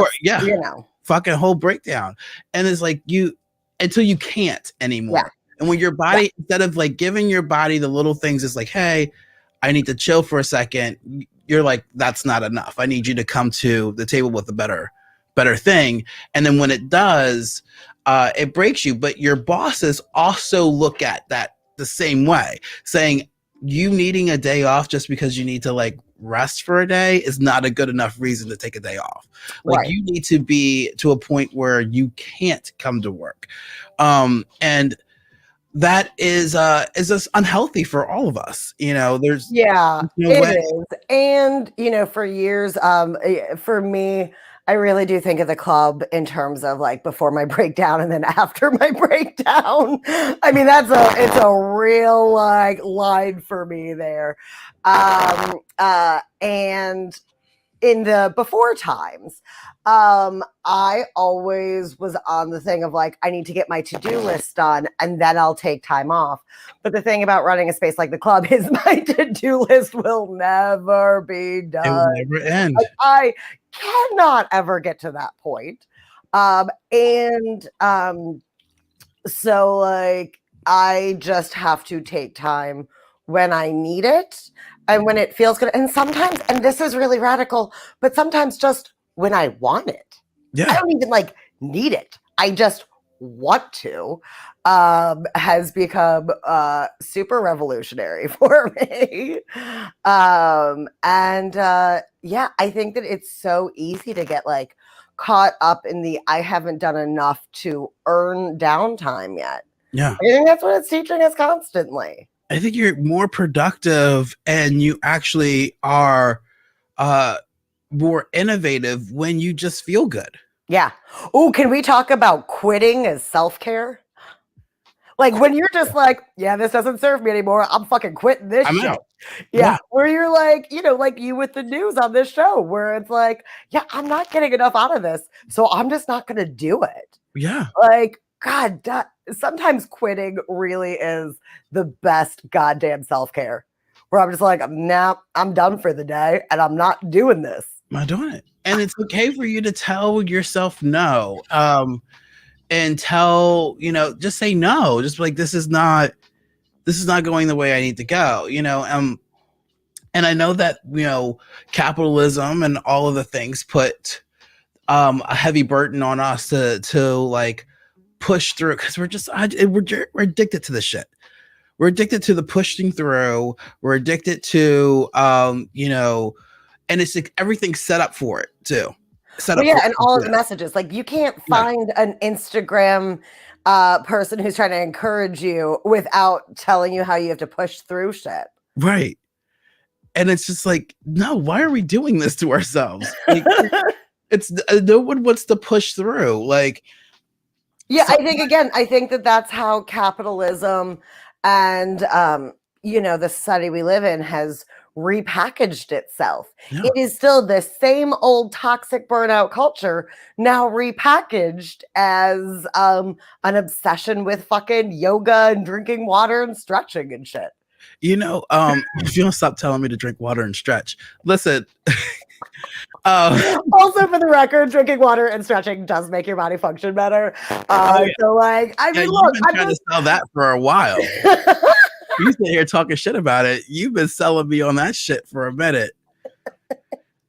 fucking whole breakdown. And it's like until you can't anymore. Yeah. And when your body, instead of like giving your body the little things, it's like, hey, I need to chill for a second. You're like, that's not enough. I need you to come to the table with a better thing. And then when it does, it breaks you. But your bosses also look at that the same way, saying you needing a day off just because you need to like rest for a day is not a good enough reason to take a day off. Like you need to be to a point where you can't come to work. And that is just unhealthy for all of us. There's no way. Is. And for years, for me, I really do think of the club in terms of like before my breakdown and then after my breakdown. I mean, it's a real like line for me there. And in the before times, I always was on the thing of like, I need to get my to-do list done and then I'll take time off. But the thing about running a space like the club is my to-do list will never be done. It will never end. Like, I cannot ever get to that point. So like, I just have to take time when I need it and when it feels good. And sometimes, and this is really radical, but sometimes just when I want it. Yeah. I don't even like need it. I just want to, has become super revolutionary for me. Yeah, I think that it's so easy to get like caught up in the I haven't done enough to earn downtime yet. Yeah. I think that's what it's teaching us constantly. I think you're more productive and you actually are more innovative when you just feel good. Yeah. Oh, can we talk about quitting as self-care? Like when you're just like, yeah, this doesn't serve me anymore. I'm fucking quitting this shit. Out. Yeah. Where you're like, like you with the news on this show, where it's like, yeah, I'm not getting enough out of this. So I'm just not going to do it. Yeah. Like, God, sometimes quitting really is the best goddamn self-care. Where I'm just like, nah, I'm done for the day and I'm not doing this. I'm not doing it. and it's okay for you to tell yourself no. And tell, just say no. Just like, this is not going the way I need to go, and I know that, capitalism and all of the things put a heavy burden on us to like push through, because we're addicted to this shit. We're addicted to the pushing through. We're addicted to and it's like everything's set up for it too. Set Well, up yeah, for and all of the messages. Like, you can't yeah, find an Instagram person who's trying to encourage you without telling you how you have to push through shit. right. And it's just like, no, why are we doing this to ourselves? Like, it's no one wants to push through. Like, yeah, I think that that's how capitalism and the society we live in has repackaged itself. yeah. It is still the same old toxic burnout culture, now repackaged as an obsession with fucking yoga and drinking water and stretching and shit. If you don't stop telling me to drink water and stretch, listen. Also, for the record, drinking water and stretching does make your body function better. So, like, I mean, look, you've been trying to sell that for a while. You sit here talking shit about it. You've been selling me on that shit for a minute.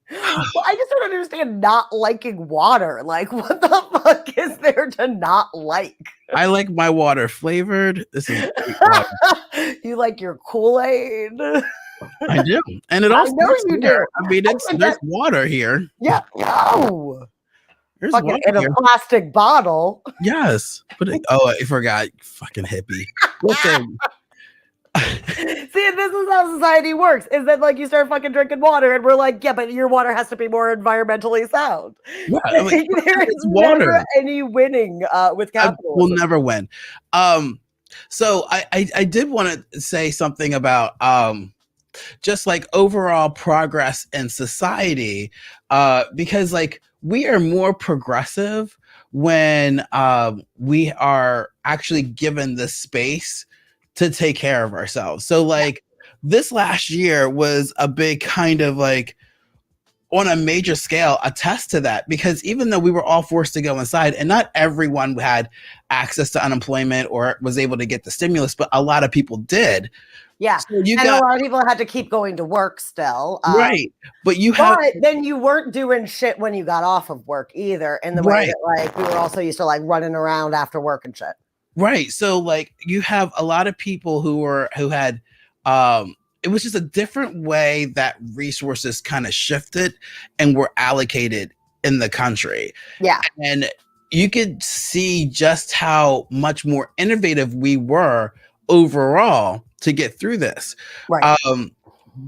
Well, I just don't understand not liking water. Like, what the fuck is there to not like? I like my water flavored. This is great water. You like your Kool-Aid? I do, and it also. I know you do. I mean, there's water here. Yeah. No. There's fucking water in a here. plastic bottle. Yes, but I forgot. Fucking hippie. Listen. See, this is how society works, is that like you start fucking drinking water and we're like, yeah, but your water has to be more environmentally sound. Yeah, I mean, there is never any winning with capitalism. We'll never win. So I did want to say something about just like overall progress in society, because like we are more progressive when we are actually given the space to take care of ourselves. So like this last year was a big kind of like on a major scale attest to that, because even though we were all forced to go inside and not everyone had access to unemployment or was able to get the stimulus, but a lot of people did. Yeah. So a lot of people had to keep going to work still. Right. But then you weren't doing shit when you got off of work either, in the way that like we were also used to like running around after work and shit. Right. So like you have a lot of people who had it was just a different way that resources kind of shifted and were allocated in the country. Yeah. And you could see just how much more innovative we were overall to get through this. Right.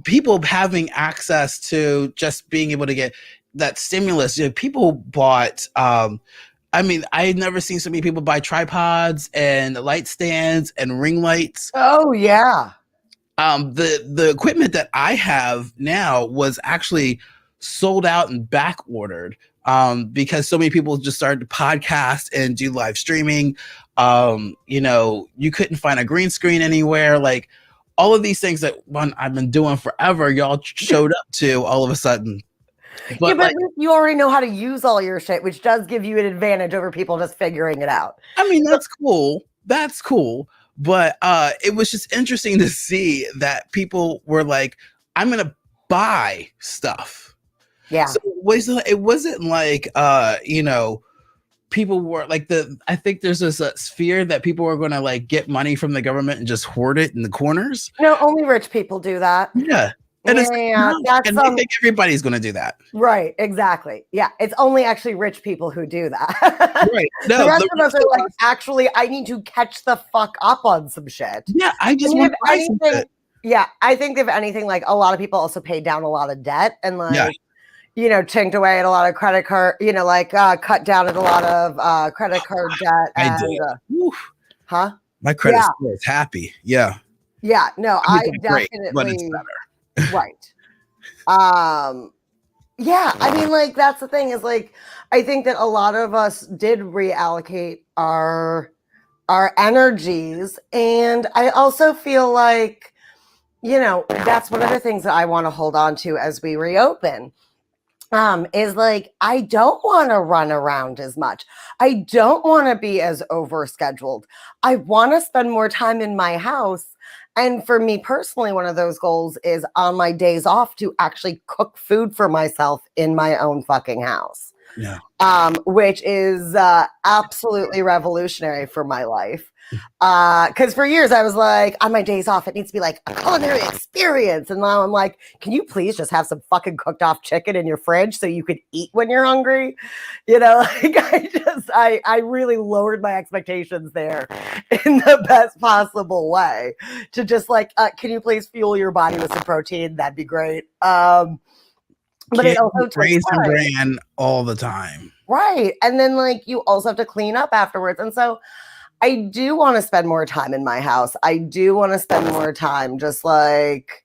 People having access to just being able to get that stimulus. People bought I mean, I had never seen so many people buy tripods and light stands and ring lights. Oh yeah. The equipment that I have now was actually sold out and back ordered because so many people just started to podcast and do live streaming. You couldn't find a green screen anywhere. Like all of these things that I've been doing forever, y'all showed up to all of a sudden. But like, you already know how to use all your shit, which does give you an advantage over people just figuring it out. I mean, that's cool. That's cool. But it was just interesting to see that people were like, I'm going to buy stuff. Yeah. So it wasn't like, people were like I think there's this fear that people are going to like get money from the government and just hoard it in the corners. No, only rich people do that. Yeah. And I think everybody's going to do that. Right, exactly. Yeah, it's only actually rich people who do that. Right. No, the rest of us are like, actually, I need to catch the fuck up on some shit. Yeah, I just want to buy something. Yeah, I think if anything, like a lot of people also paid down a lot of debt and like, chinked away at a lot of credit card, cut down at a lot of credit card debt. I did. Huh? My credit score is happy. Yeah. Yeah, no, I definitely. But it's better. Right. Yeah, I mean, like, that's the thing is like, I think that a lot of us did reallocate our energies. And I also feel like, that's one of the things that I want to hold on to as we reopen is like I don't want to run around as much. I don't want to be as overscheduled. I want to spend more time in my house. And for me personally, one of those goals is on my days off to actually cook food for myself in my own fucking house, Yeah. which is absolutely revolutionary for my life. Because for years I was like, on my days off, it needs to be like a culinary experience. And now I'm like, can you please just have some fucking cooked off chicken in your fridge so you could eat when you're hungry? You know, like I really lowered my expectations there in the best possible way to just like, can you please fuel your body with some protein? That'd be great. But it Can't also eat takes Raisin time. Bran all the time. Right. And then like you also have to clean up afterwards. And so I do want to spend more time in my house. I do want to spend more time just like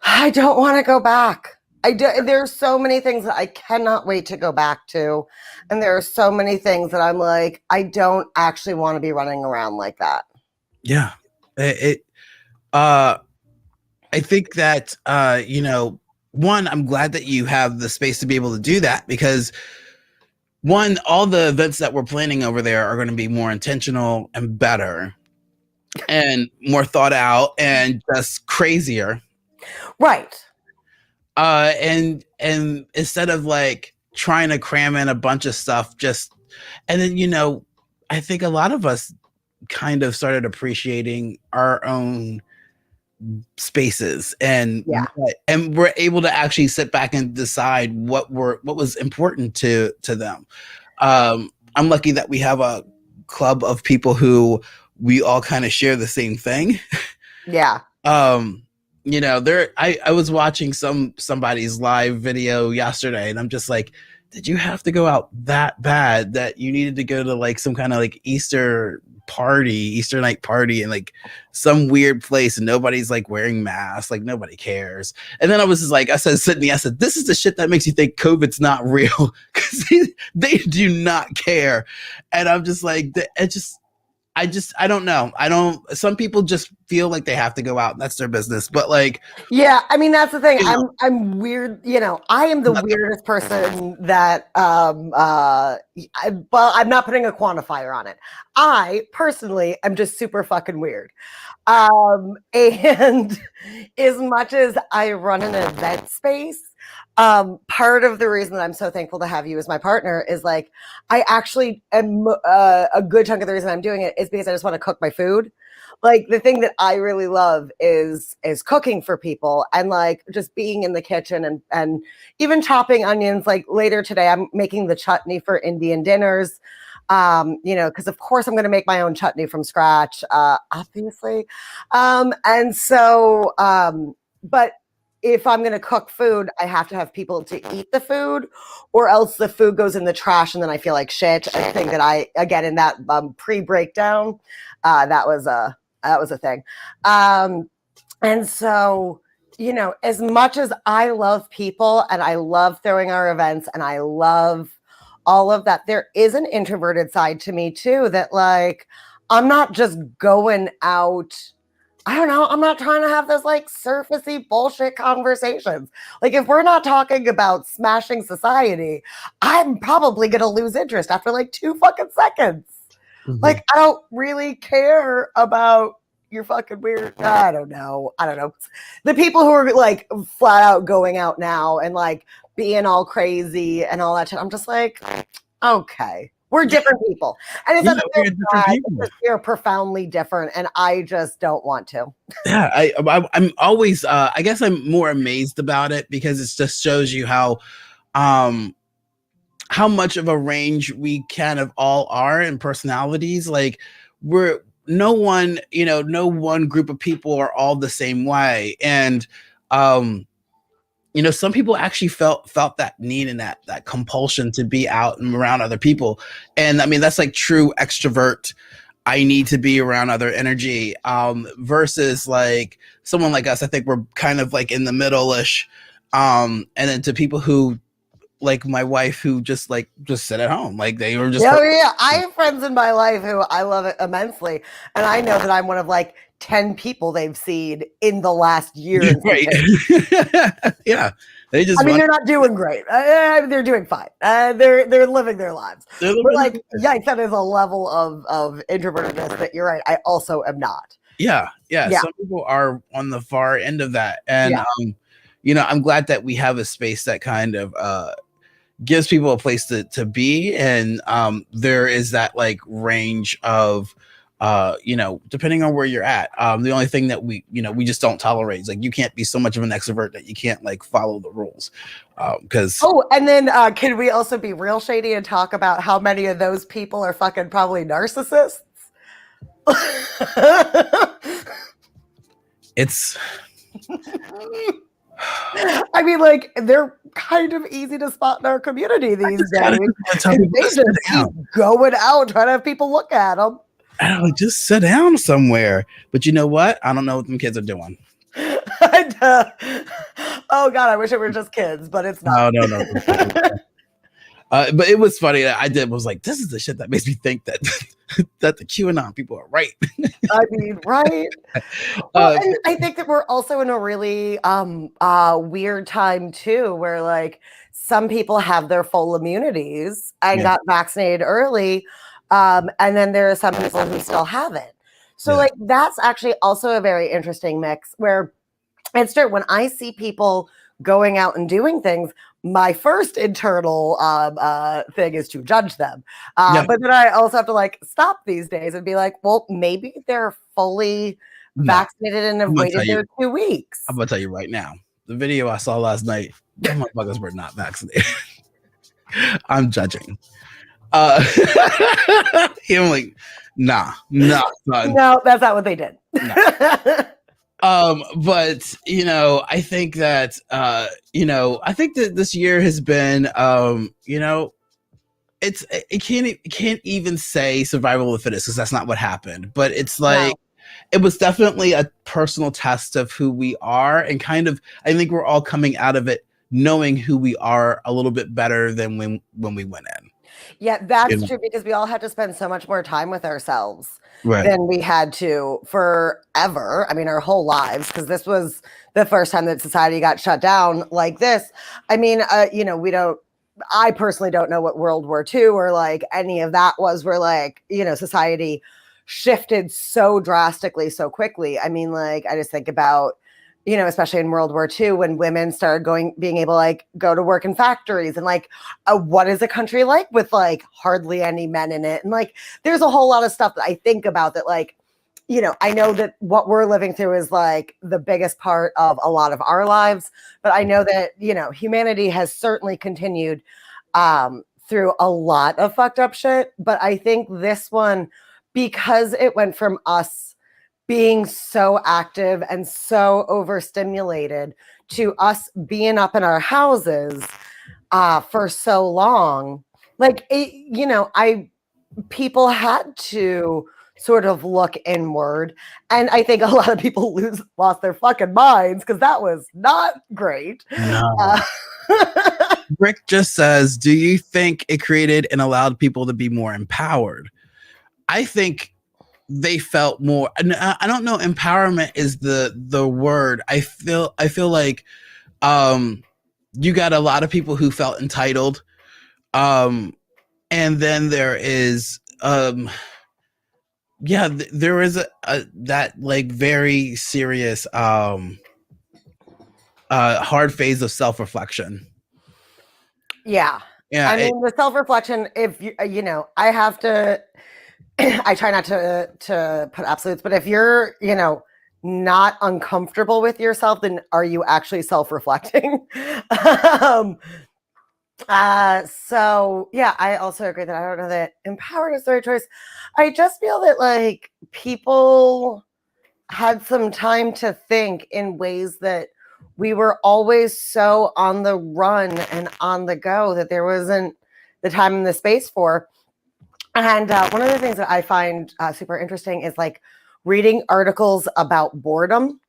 I don't want to go back. I do, there's so many things that I cannot wait to go back to. And there are so many things that I'm like, I don't actually want to be running around like that. Yeah. It uh I think that one, I'm glad that you have the space to be able to do that because one, all the events that we're planning over there are going to be more intentional and better and more thought out and just crazier. Right. And instead of like trying to cram in a bunch of stuff, just and then I think a lot of us kind of started appreciating our own spaces Yeah. and we're able to actually sit back and decide what was important to them. I'm lucky that we have a club of people who we all kind of share the same thing. Yeah. There I was watching somebody's live video yesterday and I'm just like, did you have to go out that bad that you needed to go to like some kind of like Easter night party in like some weird place and nobody's like wearing masks, like nobody cares. And then I was just like, I said, Sydney, I said, this is the shit that makes you think COVID's not real because they do not care. And I'm just like, I don't know. Some people just feel like they have to go out and that's their business. But like, Yeah, I mean that's the thing. you know, I'm weird, I am the weirdest person that well, I'm not putting a quantifier on it. I personally am just super fucking weird. And as much as I run an event space, part of the reason that I'm so thankful to have you as my partner is like I actually am a good chunk of the reason I'm doing it is because I just want to cook my food. Like the thing that I really love is cooking for people and like just being in the kitchen and even chopping onions. Like later today, I'm making the chutney for Indian dinners. Because of course I'm going to make my own chutney from scratch, obviously. But if I'm going to cook food, I have to have people to eat the food, or else the food goes in the trash and then I feel like shit. I think that again, in that pre-breakdown, that was a thing. And so, as much as I love people and I love throwing our events and I love all of that, there is an introverted side to me too that like, I'm not just going out. I don't know. I'm not trying to have this like surfacey bullshit conversations. Like, if we're not talking about smashing society, I'm probably going to lose interest after like 2 fucking seconds. mm-hmm. Like, I don't really care about your fucking weird. I don't know. The people who are like flat out going out now and like being all crazy and all that shit. I'm just like, okay. We're different people. And it's not that they're profoundly different, and I just don't want to. Yeah, I'm always I guess I'm more amazed about it because it just shows you how much of a range we kind of all are in personalities. Like no one group of people are all the same way. And some people actually felt that need and that compulsion to be out and around other people. And I mean, that's like true extrovert. I need to be around other energy, versus like someone like us. I think we're kind of like in the middle-ish. And then to people who like my wife who just sit at home. Like they were just yeah. I have friends in my life who I love it immensely, and I know that I'm one of like 10 people they've seen in the last year. right. Yeah, they just. I mean, they're not doing great. They're doing fine. They're living their lives. But like, yikes, that is a level of introvertedness that you're right. I also am not. Yeah. Some people are on the far end of that, and I'm glad that we have a space that kind of gives people a place to be, and there is that like range of depending on where you're at. The only thing that we just don't tolerate is like you can't be so much of an extrovert that you can't like follow the rules, because and then can we also be real shady and talk about how many of those people are fucking probably narcissists? it's I mean, like, they're kind of easy to spot in our community these days. They just keep going out trying to have people look at them. I don't know, just sit down somewhere. But you know what? I don't know what them kids are doing. Oh God, I wish it were just kids, but it's not. No. But it was funny. Was like, this is the shit that makes me think that that the QAnon people are right. I mean, right? Well, and I think that we're also in a really weird time too, where like some people have their full immunities and got vaccinated early, and then there are some people who still haven't. So like that's actually also a very interesting mix where it's true when I see people going out and doing things, my first internal thing is to judge them. But then I also have to like stop these days and be like, well, maybe they're fully vaccinated and have waited their 2 weeks. I'm going to tell you right now, the video I saw last night, them motherfuckers were not vaccinated. I'm judging. I'm like, nah, son. No, that's not what they did. But I think that I think that this year has been it can't even say survival of the fittest because that's not what happened. But it's like it was definitely a personal test of who we are, and kind of I think we're all coming out of it knowing who we are a little bit better than when we went in. Yeah, that's true because we all had to spend so much more time with ourselves than we had to forever. I mean, our whole lives, because this was the first time that society got shut down like this. I mean, I personally don't know what World War II or like any of that was, where like, society shifted so drastically, so quickly. I mean, like, I just think about, especially in World War II, when women started being able to like go to work in factories, and like, what is a country like with like hardly any men in it? And like, there's a whole lot of stuff that I think about that, like, I know that what we're living through is like the biggest part of a lot of our lives, but I know that, humanity has certainly continued through a lot of fucked up shit. But I think this one, because it went from us being so active and so overstimulated to us being up in our houses for so long, like people had to sort of look inward, and I think a lot of people lost their fucking minds because that was not great. No. Rick just says, do you think it created and allowed people to be more empowered? I think they felt more. I don't know. Empowerment is the word. I feel like you got a lot of people who felt entitled, and then there is there is a that like very serious hard phase of self-reflection. Yeah. I mean, the self-reflection, if I have to I try not to put absolutes, but if you're, not uncomfortable with yourself, then are you actually self-reflecting? So yeah, I also agree that I don't know that empowered is the right choice. I just feel that like people had some time to think in ways that we were always so on the run and on the go that there wasn't the time and the space for. And one of the things that I find super interesting is like reading articles about boredom.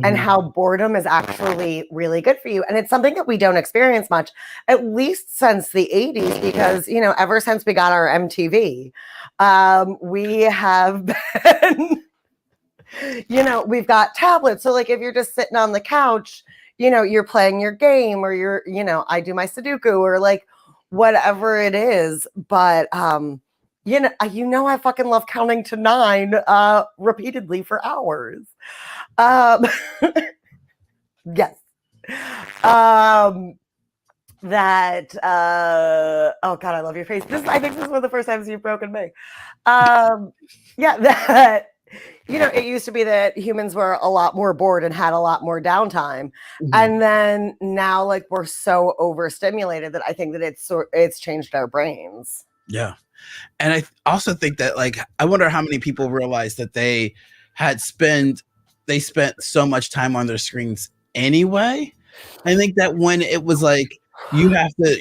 and how boredom is actually really good for you. And it's something that we don't experience much, at least since the 80s, because, you know, ever since we got our MTV, we have been, you know, we've got tablets. So, like, if you're just sitting on the couch, you know, you're playing your game or you're, you know, I do my Sudoku or like whatever it is. But, you know, I fucking love counting to 9 repeatedly for hours. Um, yes. That oh god, I love your face. I think this is one of the first times you've broken me. Yeah, that, you know, it used to be that humans were a lot more bored and had a lot more downtime. And then now, like, we're so overstimulated that I think that it's changed our brains. Yeah. And I also think that, like, I wonder how many people realize that they spent so much time on their screens anyway. I think that when it was like, you have to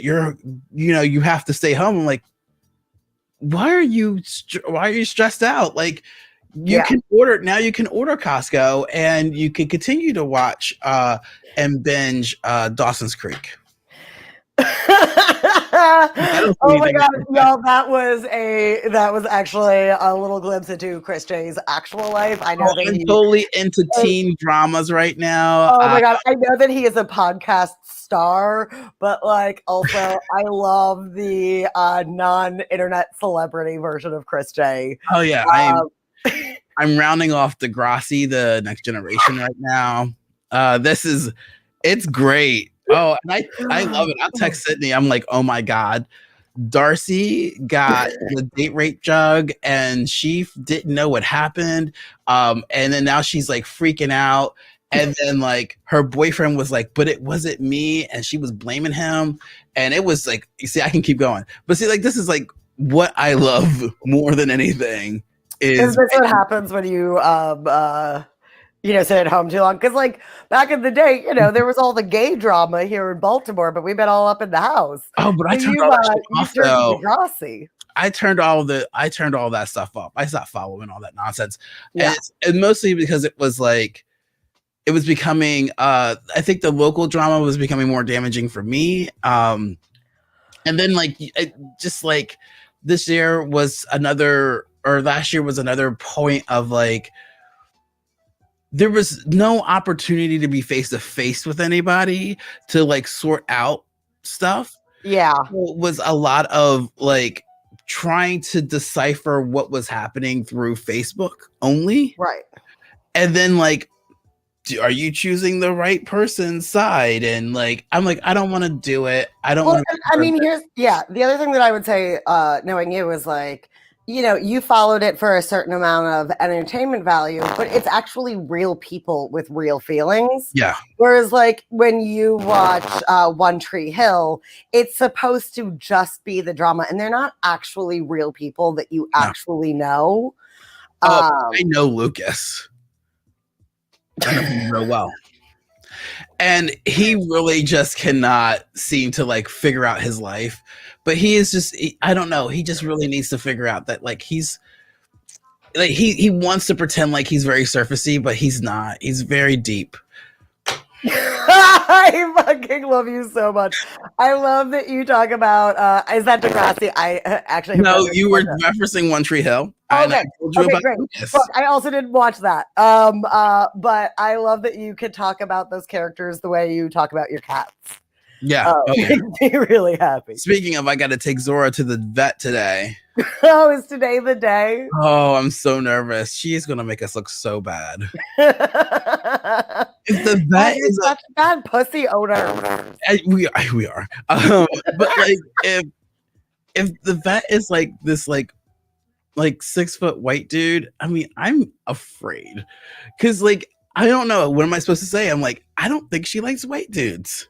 stay home, I'm like, why are you stressed out? Like, you can order Costco and you can continue to watch and binge Dawson's Creek. Oh my god, y'all, that was actually a little glimpse into Chris J's actual life. I know that I'm totally into teen dramas right now. Oh my god, I know that he is a podcast star, but like, also I love the non-internet celebrity version of Chris J. Oh yeah, I'm rounding off Degrassi, the Next Generation right now. It's great. Oh, and I love it. I'll text Sydney. I'm like, oh my god, Darcy got the date rape jug and she didn't know what happened. And then now she's like freaking out. And then like her boyfriend was like, but it wasn't me. And she was blaming him. And it was like, you see, I can keep going. But see, like, this is like what I love more than anything. Is this what happens when you sit at home too long? Because like back in the day, you know, there was all the gay drama here in Baltimore, but we've been all up in the house. Oh, but I turned all that off though. I turned all that stuff off. I stopped following all that nonsense. Yeah. And mostly because it was like, it was becoming I think the local drama was becoming more damaging for me. And then like just like last year was another point of like, there was no opportunity to be face to face with anybody to like sort out stuff. Yeah. So it was a lot of like trying to decipher what was happening through Facebook only. Right. And then like, are you choosing the right person's side? And like, I'm like, I don't want to do it. I don't want to. I mean, the other thing that I would say, knowing you, is like, you know, you followed it for a certain amount of entertainment value, but it's actually real people with real feelings. Yeah. Whereas like when you watch One Tree Hill, it's supposed to just be the drama, and they're not actually real people that you actually know. I know Lucas. I know him real well. And he really just cannot seem to like figure out his life. But he is just, I don't know. He just really needs to figure out that like he's like, he wants to pretend like he's very surfacey, but he's not. He's very deep. I fucking love you so much. I love that you talk about, is that Degrassi? I actually no, you were referencing One Tree Hill. Okay, I told you about great. Look, I also didn't watch that. But I love that you could talk about those characters the way you talk about your cats. Yeah. Makes me really happy. Speaking of, I got to take Zora to the vet today. Oh, is today the day? Oh, I'm so nervous. She is going to make us look so bad. If the vet is such bad pussy owner. We are. But like, if the vet is like this, like 6 foot white dude, I mean, I'm afraid. Because like, I don't know. What am I supposed to say? I'm like, I don't think she likes white dudes.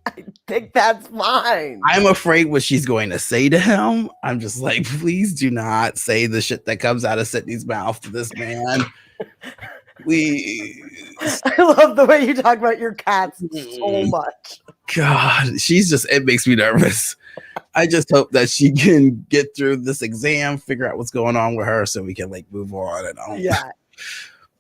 I think that's fine. I'm afraid what she's going to say to him. I'm just like, please do not say the shit that comes out of Sydney's mouth to this man. Please. I love the way you talk about your cats so much. God, it makes me nervous. I just hope that she can get through this exam, figure out what's going on with her so we can like move on and all. Yeah.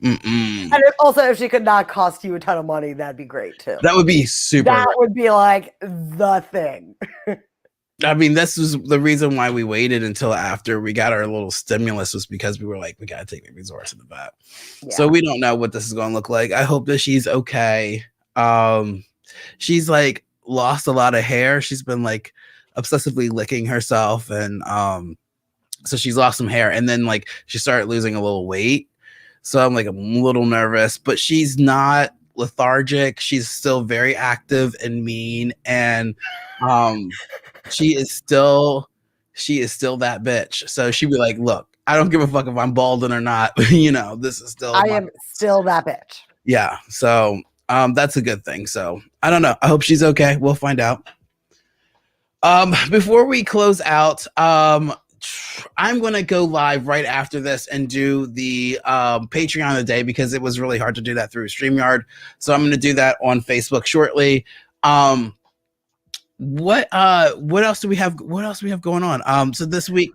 Mm-mm. And also, if she could not cost you a ton of money, that'd be great too. That would be super. That would be like the thing. I mean, this was the reason why we waited until after we got our little stimulus, was because we were like, we got to take the resource to the vet. Yeah. So we don't know what this is going to look like. I hope that she's okay. She's like lost a lot of hair. She's been like obsessively licking herself, and so she's lost some hair, and then like she started losing a little weight. So I'm like a little nervous, but she's not lethargic. She's still very active and mean, and she is still that bitch. So she'd be like, look, I don't give a fuck if I'm balding or not. You know, this is still I am still that bitch. Yeah. So that's a good thing. So I don't know. I hope she's okay. We'll find out. Before we close out, I'm going to go live right after this and do the Patreon of the day, because it was really hard to do that through StreamYard. So I'm going to do that on Facebook shortly. What else do we have? What else do we have going on? So this week.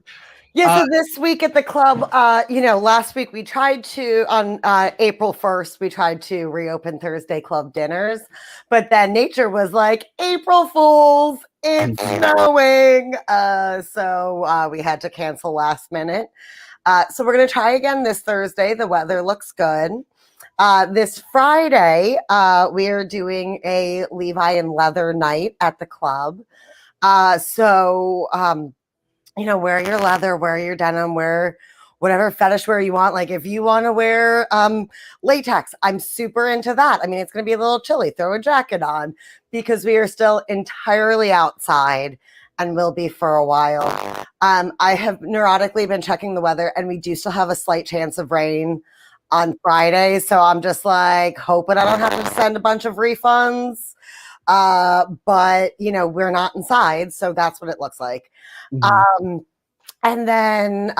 Yeah, so this week at the club, last week we tried to, on April 1st, we tried to reopen Thursday club dinners, but then nature was like, April Fools, it's snowing. So we had to cancel last minute. So we're going to try again this Thursday. The weather looks good. This Friday, we are doing a Levi and leather night at the club. Wear your leather, wear your denim, wear whatever fetish wear you want. Like if you want to wear latex, I'm super into that. I mean, it's going to be a little chilly. Throw a jacket on, because we are still entirely outside and will be for a while. I have neurotically been checking the weather, and we do still have a slight chance of rain on Friday. So I'm just like hoping I don't have to send a bunch of refunds. But we're not inside, so that's what it looks like. Mm-hmm. And then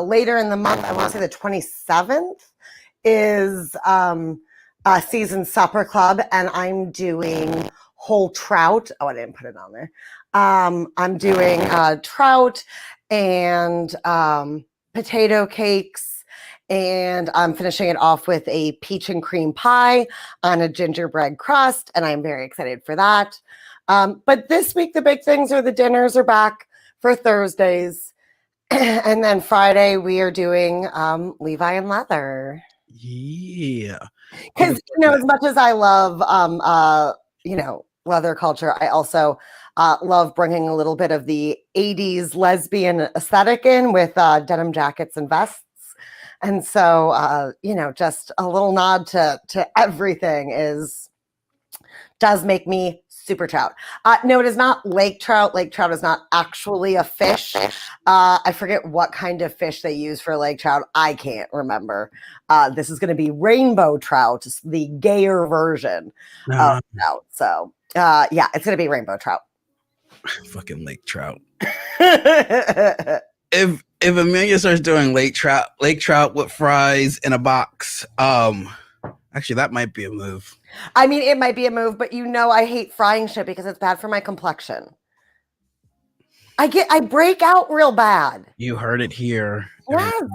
later in the month, I want to say the 27th is Season Supper Club, and I'm doing whole trout. Oh, I didn't put it on there. I'm doing trout and potato cakes. And I'm finishing it off with a peach and cream pie on a gingerbread crust, and I'm very excited for that. But this week, the big things are the dinners are back for Thursdays. And then Friday, we are doing Levi and leather. Yeah. Because, as much as I love, leather culture, I also love bringing a little bit of the 80s lesbian aesthetic in with denim jackets and vests. And so, just a little nod to everything does make me super trout. No, it is not lake trout. Lake trout is not actually a fish. I forget what kind of fish they use for lake trout. I can't remember. This is going to be rainbow trout, the gayer version of trout. So, it's going to be rainbow trout. Fucking lake trout. If Amelia starts doing lake trout with fries in a box, actually that might be a move. I mean, it might be a move, but I hate frying shit because it's bad for my complexion. I break out real bad. You heard it here. Yes. I'm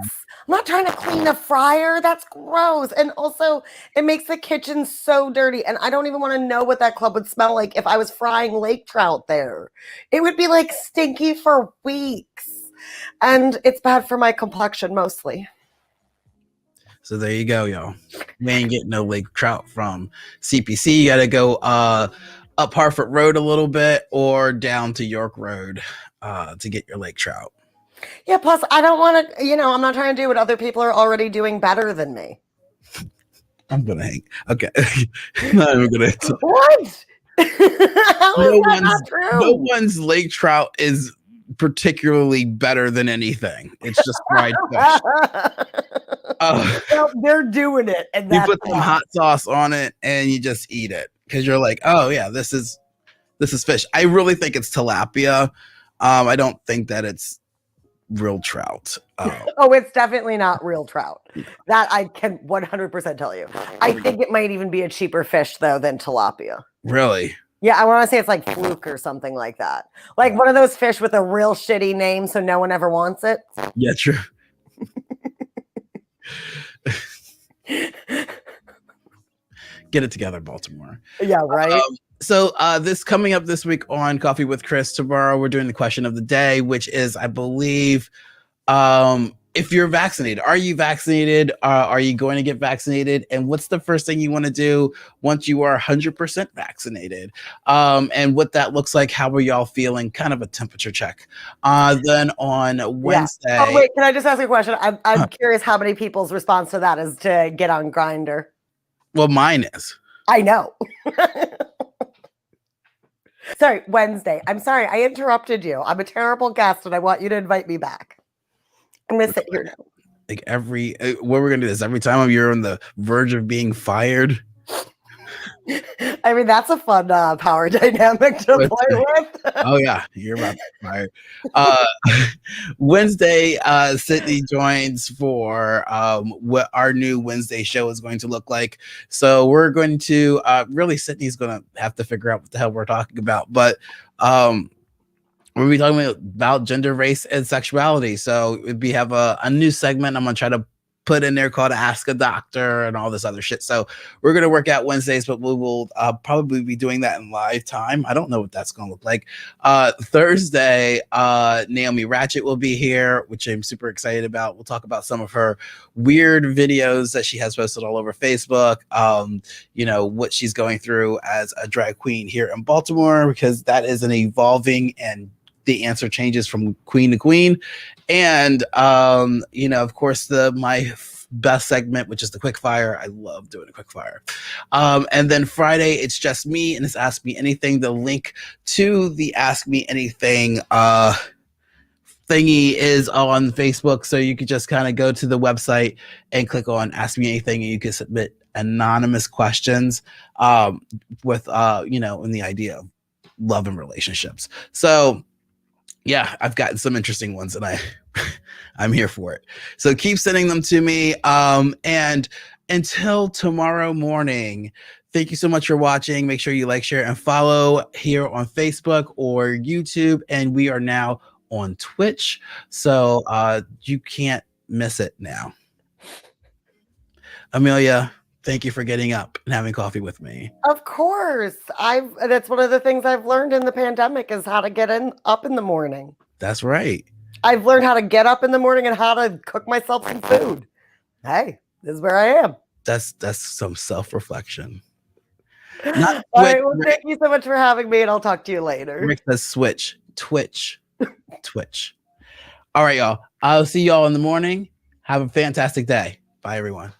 not trying to clean a fryer. That's gross. And also, it makes the kitchen so dirty. And I don't even want to know what that club would smell like if I was frying lake trout there. It would be like stinky for weeks. And it's bad for my complexion mostly. So there you go, y'all. We ain't getting no lake trout from CPC. You got to go up Harford Road a little bit or down to York Road to get your lake trout. Yeah, plus I don't want to, I'm not trying to do what other people are already doing better than me. I'm going to hang. Okay. Not even going to. What? How is that not true? No one's lake trout is particularly better than anything. It's just fried fish. Well, they're doing it, and you put some hot sauce on it, and you just eat it because you're like, oh yeah, this is fish. I really think it's tilapia. I don't think that it's real trout. Oh, it's definitely not real trout. That I can 100% tell you. I think it might even be a cheaper fish though than tilapia. Really? Yeah, I want to say it's like fluke or something like that. Like one of those fish with a real shitty name so no one ever wants it. Yeah, true. Get it together, Baltimore. Yeah, right. So this coming up this week on Coffee with Chris, tomorrow we're doing the question of the day, which is, I believe, if you're vaccinated. Are you vaccinated? Are you going to get vaccinated? And what's the first thing you want to do once you are 100% vaccinated? And what that looks like. How are y'all feeling? Kind of a temperature check. Then on Wednesday. Oh, wait, can I just ask a question? I'm curious how many people's response to that is to get on Grindr. Well, mine is. I know. Sorry, Wednesday. I'm sorry, I interrupted you. I'm a terrible guest and I want you to invite me back. I'm going to sit here now. Like what we're going to do is every time you're on the verge of being fired. I mean, that's a fun power dynamic to play with. Oh yeah, you're about to be fired. Wednesday, Sydney joins for what our new Wednesday show is going to look like. So we're going to really, Sydney's going to have to figure out what the hell we're talking about, but we'll be talking about gender, race, and sexuality. So we have a new segment I'm going to try to put in there called Ask a Doctor and all this other shit. So we're going to work out Wednesdays, but we will probably be doing that in live time. I don't know what that's going to look like. Thursday, Naomi Ratchet will be here, which I'm super excited about. We'll talk about some of her weird videos that she has posted all over Facebook. What she's going through as a drag queen here in Baltimore, because that is an evolving, and the answer changes from queen to queen. And of course, my best segment, which is the quick fire. I love doing a quick fire. And then Friday, it's just me, and it's Ask Me Anything. The link to the Ask Me Anything thingy is on Facebook, so you could just kind of go to the website and click on Ask Me Anything, and you can submit anonymous questions with in the idea of love and relationships. So yeah, I've gotten some interesting ones, and I'm here for it. So keep sending them to me. And until tomorrow morning, thank you so much for watching. Make sure you like, share, and follow here on Facebook or YouTube. And we are now on Twitch, so you can't miss it now. Amelia, thank you for getting up and having coffee with me. Of course. That's one of the things I've learned in the pandemic is how to get up in the morning. That's right. I've learned how to get up in the morning and how to cook myself some food. Hey, this is where I am. That's some self-reflection. All right, well, thank you so much for having me, and I'll talk to you later. Rick says switch. Twitch. All right, y'all. I'll see y'all in the morning. Have a fantastic day. Bye, everyone.